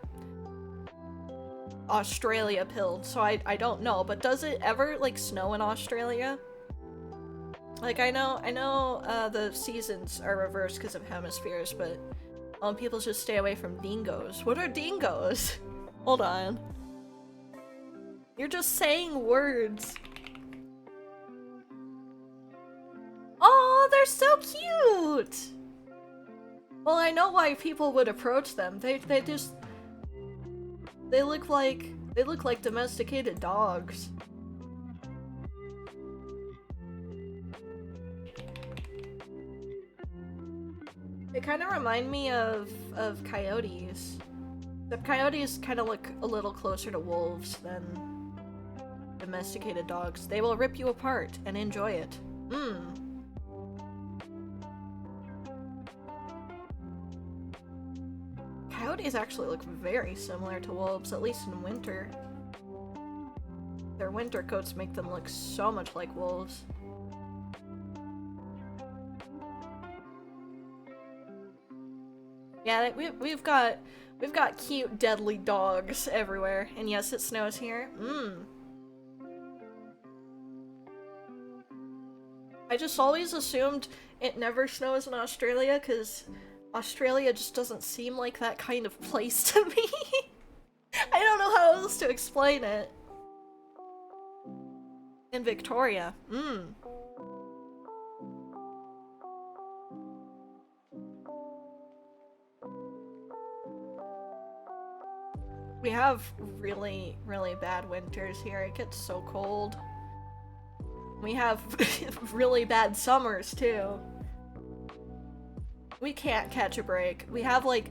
[SPEAKER 1] Australia pilled, so I don't know, but does it ever, like, snow in Australia? Like, I know, the seasons are reversed because of hemispheres, but people should stay away from dingoes. What are dingoes? Hold on. You're just saying words. Oh, they're so cute! Well, I know why people would approach them. They look like domesticated dogs. They kind of remind me of coyotes. The coyotes kind of look a little closer to wolves than domesticated dogs. They will rip you apart and enjoy it. Coyotes actually look very similar to wolves, at least in winter. Their winter coats make them look so much like wolves. Yeah, we've got cute, deadly dogs everywhere, and yes, it snows here. I just always assumed it never snows in Australia, because Australia just doesn't seem like that kind of place to me. I don't know how else to explain it. In Victoria. We have really, really bad winters here. It gets so cold. We have really bad summers, too. We can't catch a break. We have, like,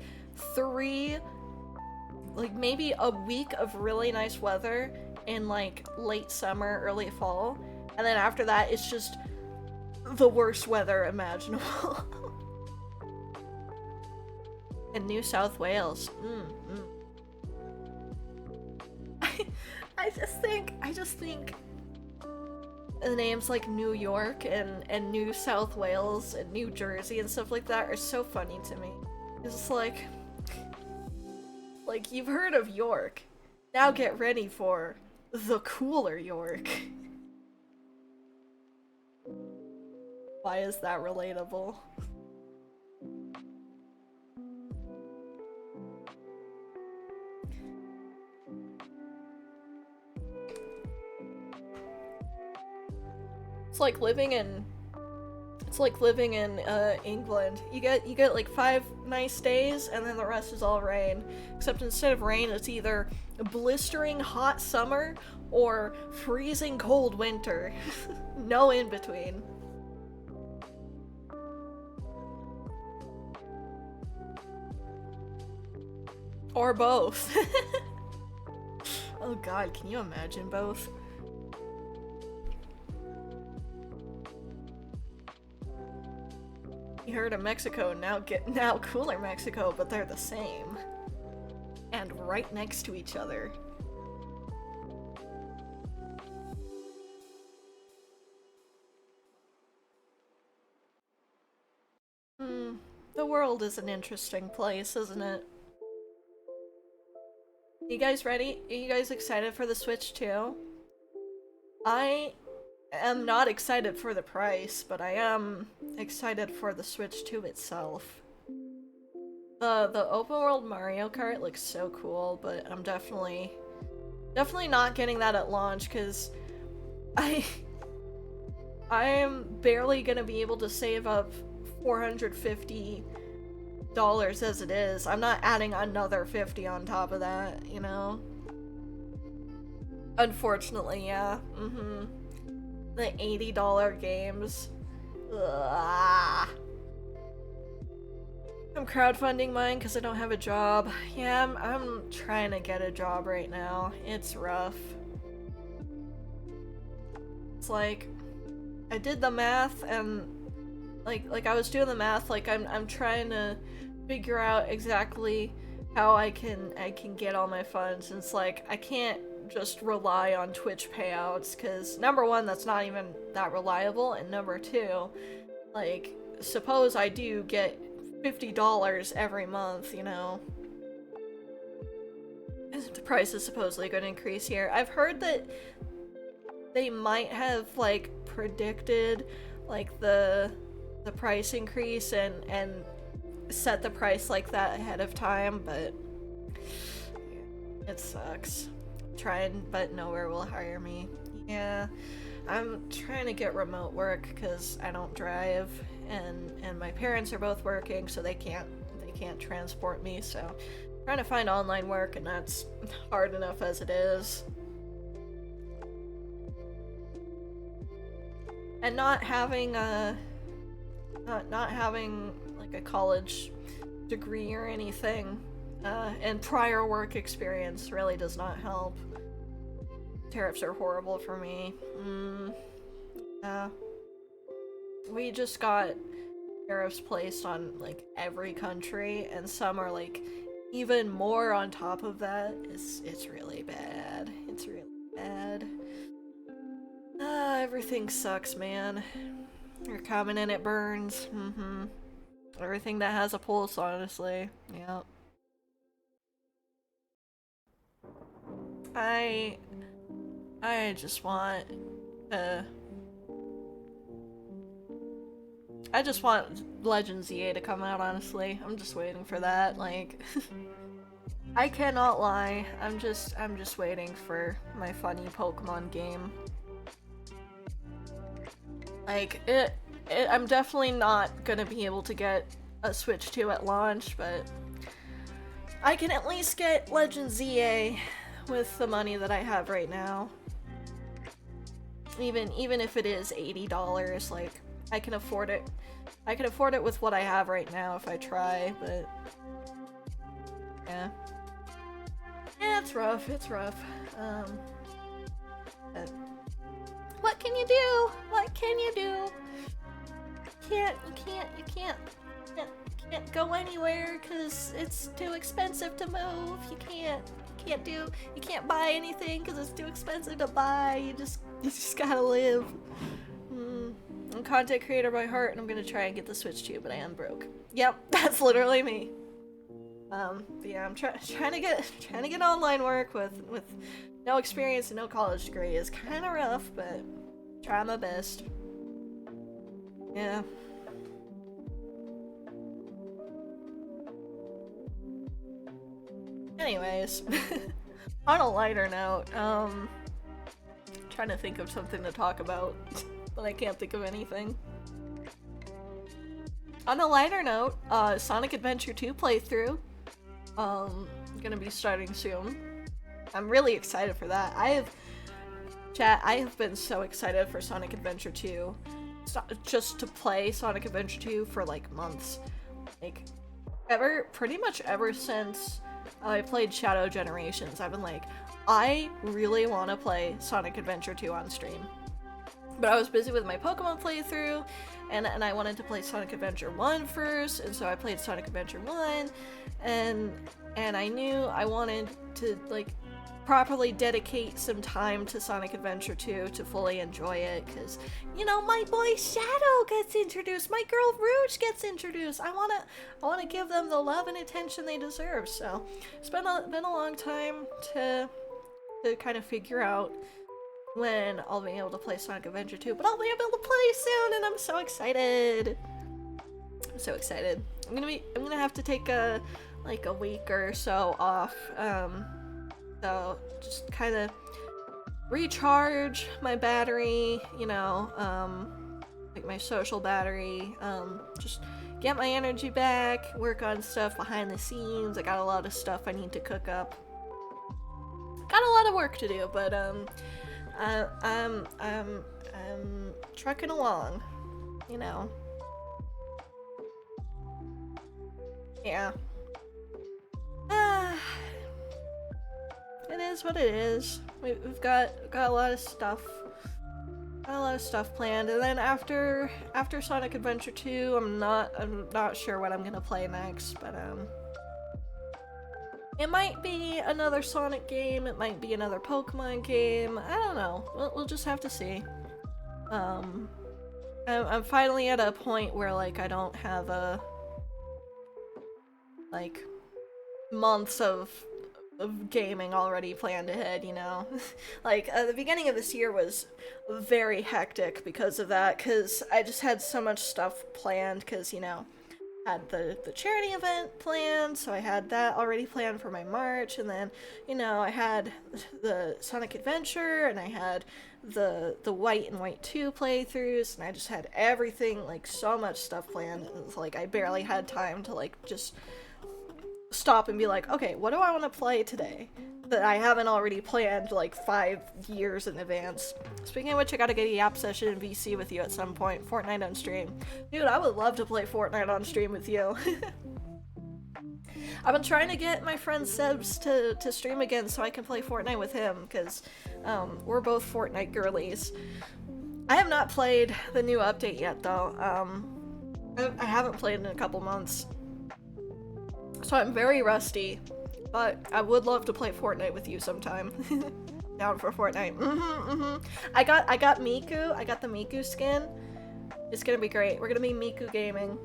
[SPEAKER 1] maybe a week of really nice weather in, like, late summer, early fall. And then after that, it's just the worst weather imaginable. In New South Wales. I just think the names like New York and New South Wales and New Jersey and stuff like that are so funny to me. It's just like you've heard of York. Now get ready for the cooler York. Why is that relatable? It's like living in England. You get like 5 nice days and then the rest is all rain. Except instead of rain, it's either a blistering hot summer or freezing cold winter. No in between. Or both. Oh god, can you imagine both? You heard of Mexico, now cooler Mexico, but they're the same. And right next to each other. The world is an interesting place, isn't it? You guys ready? Are you guys excited for the Switch 2? I am not excited for the price, but I am excited for the Switch 2 itself. The open world Mario Kart looks so cool, but I'm definitely not getting that at launch because I am barely gonna be able to save up $450 as it is. I'm not adding another 50 on top of that, you know? Unfortunately, yeah. The $80 games. Ugh. I'm crowdfunding mine because I don't have a job. Yeah, I'm trying to get a job right now. It's rough. It's like, I did the math and like I was doing the math, like I'm trying to figure out exactly how I can get all my funds. And it's like I can't just rely on Twitch payouts because number one, that's not even that reliable, and number two, like suppose I do get $50 every month, you know. The price is supposedly going to increase here. I've heard that they might have like predicted like the price increase and set the price like that ahead of time, but it sucks. Trying, but nowhere will hire me. Yeah, I'm trying to get remote work because I don't drive, and my parents are both working, so they can't transport me. So I'm trying to find online work, and that's hard enough as it is. And not having like a college degree or anything, and prior work experience really does not help. Tariffs are horrible for me. Yeah. We just got tariffs placed on like every country, and some are like even more on top of that. It's really bad. It's really bad. Everything sucks, man. You're coming and it burns. Everything that has a pulse, honestly. Yep. I just want I just want Legends EA to come out, honestly. I'm just waiting for that, like I cannot lie. I'm just waiting for my funny Pokemon game. Like I'm definitely not gonna be able to get a Switch 2 at launch, but I can at least get Legends EA with the money that I have right now. Even if it is $80, like I can afford it. I can afford it with what I have right now if I try, but yeah. Yeah, it's rough. It's rough. But what can you do? What can you do? You can't go anywhere because it's too expensive to move. You can't buy anything because it's too expensive to buy. You just gotta live. I'm a content creator by heart, and I'm gonna try and get the Switch 2, but I am broke. Yep, that's literally me. But yeah, I'm trying to get online work with no experience and no college degree is kind of rough, but try my best. Yeah. Anyways, on a lighter note, trying to think of something to talk about, but I can't think of anything. On a lighter note, Sonic Adventure 2 playthrough, gonna be starting soon. I'm really excited for that. I have been so excited for Sonic Adventure 2, just to play Sonic Adventure 2 for like months. Like, pretty much ever since I played Shadow Generations, I've been like, I really want to play Sonic Adventure 2 on stream. But I was busy with my Pokemon playthrough, and I wanted to play Sonic Adventure 1 first, and so I played Sonic Adventure 1, and I knew I wanted to, like, properly dedicate some time to Sonic Adventure 2 to fully enjoy it, because, you know, my boy Shadow gets introduced, my girl Rouge gets introduced. I wanna give them the love and attention they deserve. So it's been a long time to kind of figure out when I'll be able to play Sonic Adventure 2, but I'll be able to play soon, and I'm so excited. I'm so excited. I'm gonna have to take a week or so off. So just kind of recharge my battery, you know, like my social battery, just get my energy back, work on stuff behind the scenes. I got a lot of stuff I need to cook up. Got a lot of work to do, but I'm trucking along, you know. Yeah. It is what it is. We've got a lot of stuff. Got a lot of stuff planned, and then after Sonic Adventure 2, I'm not sure what I'm gonna play next, but it might be another Sonic game, it might be another Pokemon game, I don't know. We'll just have to see. I'm finally at a point where, like, I don't have like, months of gaming already planned ahead, you know? Like, the beginning of this year was very hectic because of that, because I just had so much stuff planned, because, you know, had the charity event planned, so I had that already planned for my March, and then, you know, I had the Sonic Adventure, and I had the White and White 2 playthroughs, and I just had everything, like, so much stuff planned, and it's like I barely had time to, like, just stop and be like, okay, what do I want to play today that I haven't already planned like 5 years in advance? Speaking of which, I gotta get a Yap session in VC with you at some point. Fortnite on stream. Dude, I would love to play Fortnite on stream with you. I've been trying to get my friend Sebs to stream again so I can play Fortnite with him, because we're both Fortnite girlies. I have not played the new update yet, though. I haven't played in a couple months. So I'm very rusty, but I would love to play Fortnite with you sometime. Down for Fortnite. I got Miku. I got the Miku skin. It's gonna be great. We're gonna be Miku gaming.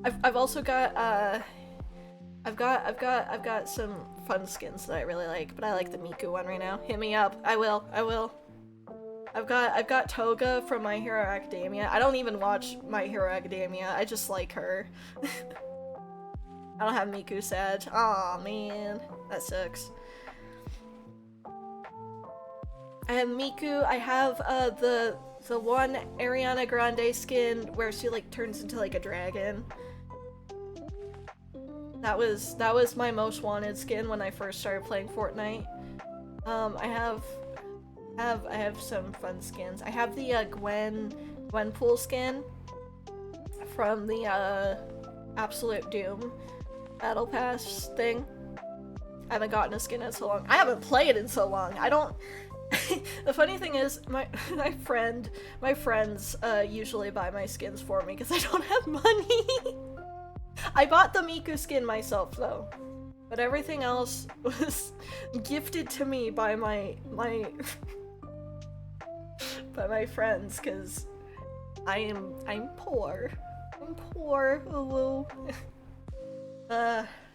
[SPEAKER 1] I've also got I've got some fun skins that I really like, but I like the Miku one right now. Hit me up. I will. I've got Toga from My Hero Academia. I don't even watch My Hero Academia. I just like her. I don't have Miku Sag. Aw, man. That sucks. I have Miku. I have the one Ariana Grande skin where she like turns into like a dragon. That was my most wanted skin when I first started playing Fortnite. I have some fun skins. I have the Gwenpool skin from the Absolute Doom Battle Pass thing. I haven't gotten a skin in so long. I haven't played in so long. I don't. The funny thing is, my friends usually buy my skins for me because I don't have money. I bought the Miku skin myself though, but everything else was gifted to me by my by my friends, because I'm poor. I'm poor. Ooh.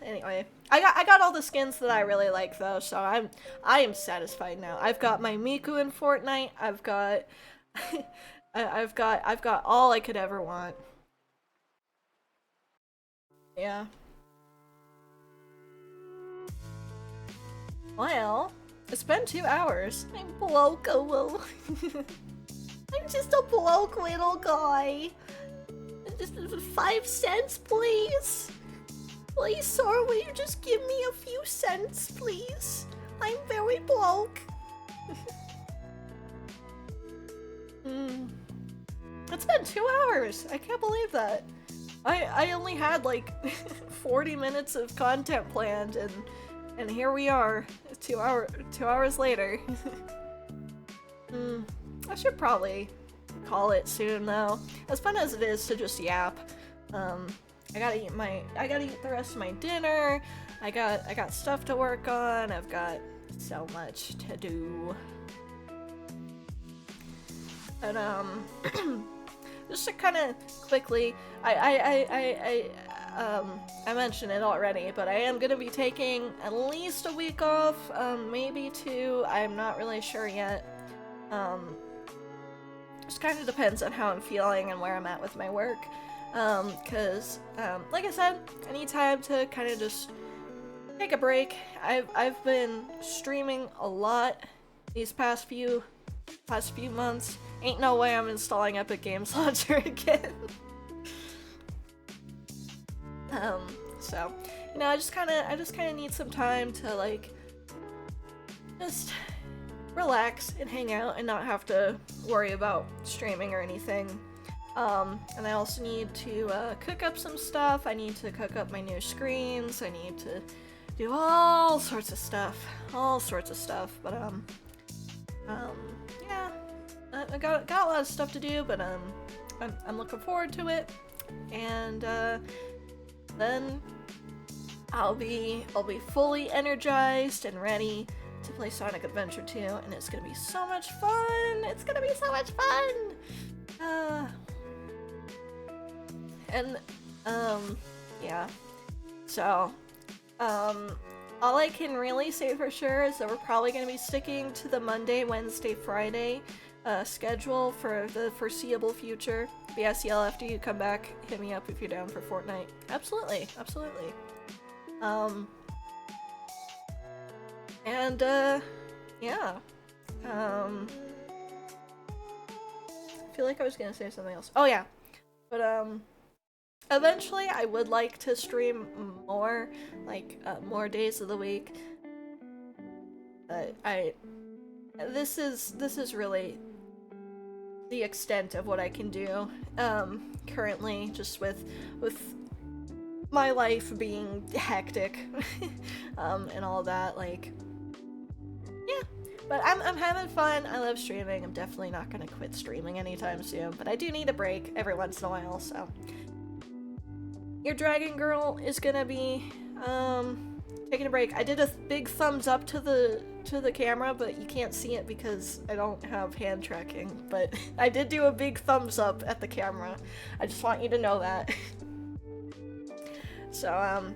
[SPEAKER 1] Anyway, I got all the skins that I really like though, so I am satisfied now. I've got my Miku in Fortnite. I've got I've got all I could ever want. Yeah. Well, it's been 2 hours. I'm broke. I'm just a broke little guy. Just 5 cents, please. Please, sir, will you just give me a few cents, please? I'm very broke. It's been 2 hours. I can't believe that. I only had like 40 minutes of content planned, and here we are, 2 hours later. I should probably call it soon though. As fun as it is to just yap. I gotta eat the rest of my dinner. I got stuff to work on. I've got so much to do. And just to kind of quickly, I mentioned it already, but I am gonna be taking at least a week off, maybe 2. I'm not really sure yet. Just kind of depends on how I'm feeling and where I'm at with my work. Cause like I said, I need time to kind of just take a break. I've been streaming a lot these past few months. Ain't no way I'm installing Epic Games Launcher again. So, you know, I just kind of need some time to like just relax and hang out and not have to worry about streaming or anything. And I also need to cook up some stuff. I need to cook up my new screens. I need to do all sorts of stuff. But yeah, I got a lot of stuff to do. But I'm looking forward to it. And then I'll be fully energized and ready to play Sonic Adventure 2, and it's gonna be so much fun! It's gonna be so much fun! Yeah. So, all I can really say for sure is that we're probably gonna be sticking to the Monday, Wednesday, Friday schedule for the foreseeable future. BSL, after you come back, hit me up if you're down for Fortnite. Absolutely. And, yeah. I feel like I was gonna say something else. Oh, yeah. But, eventually I would like to stream more, like, more days of the week. This is really the extent of what I can do, currently, just with my life being hectic, and all that, like, yeah, but I'm having fun. I love streaming. I'm definitely not gonna quit streaming anytime soon, but I do need a break every once in a while, so. Your Dragon Girl is gonna be, taking a break. I did a big thumbs up to the camera, but you can't see it because I don't have hand tracking, but I did do a big thumbs up at the camera. I just want you to know that. So,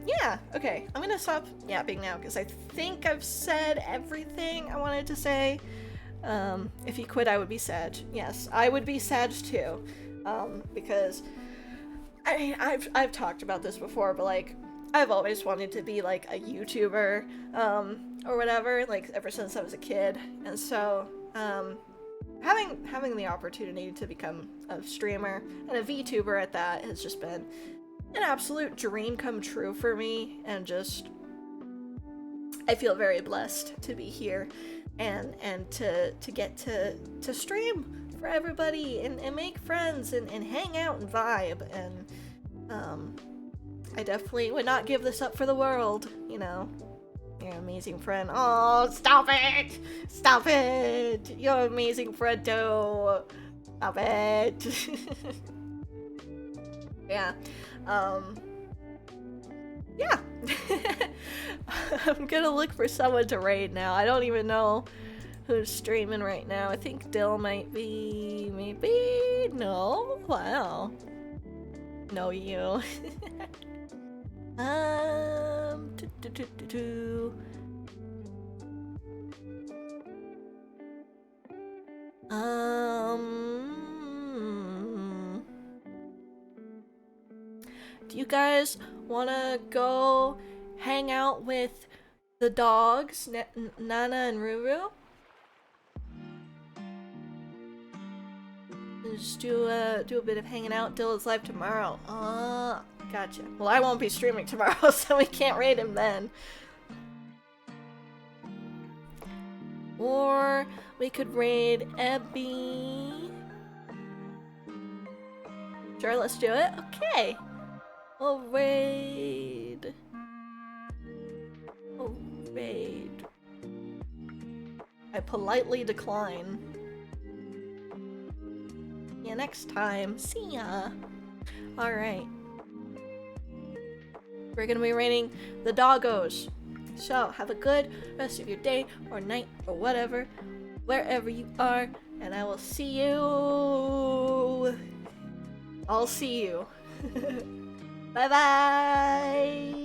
[SPEAKER 1] yeah, okay, I'm gonna stop yapping now, because I think I've said everything I wanted to say. If you quit, I would be sad. Yes, I would be sad too, because, I mean, I've talked about this before, but, like, I've always wanted to be, like, a YouTuber, or whatever, like, ever since I was a kid, and so, having the opportunity to become a streamer, and a VTuber at that, has just been an absolute dream come true for me, and just, I feel very blessed to be here, and to get to stream for everybody, and make friends, and hang out and vibe, and, I definitely would not give this up for the world, you know. You're an amazing friend. Oh, stop it! Stop it! You're an amazing friend too! Stop it! Yeah. Yeah. I'm gonna look for someone to raid now. I don't even know who's streaming right now. I think Dill might be... maybe? No? Wow. No, you. you guys wanna go hang out with the dogs, Nana and Ruru? And just do a bit of hanging out. Dylan's live tomorrow. Gotcha. Well, I won't be streaming tomorrow, so we can't raid him then. Or we could raid Ebby. Sure, let's do it. Okay. We'll raid. We'll raid. I politely decline. See ya next time. See ya. Alright. We're gonna be raiding the doggos. So, have a good rest of your day or night or whatever, wherever you are, and I will see you. I'll see you. Bye bye!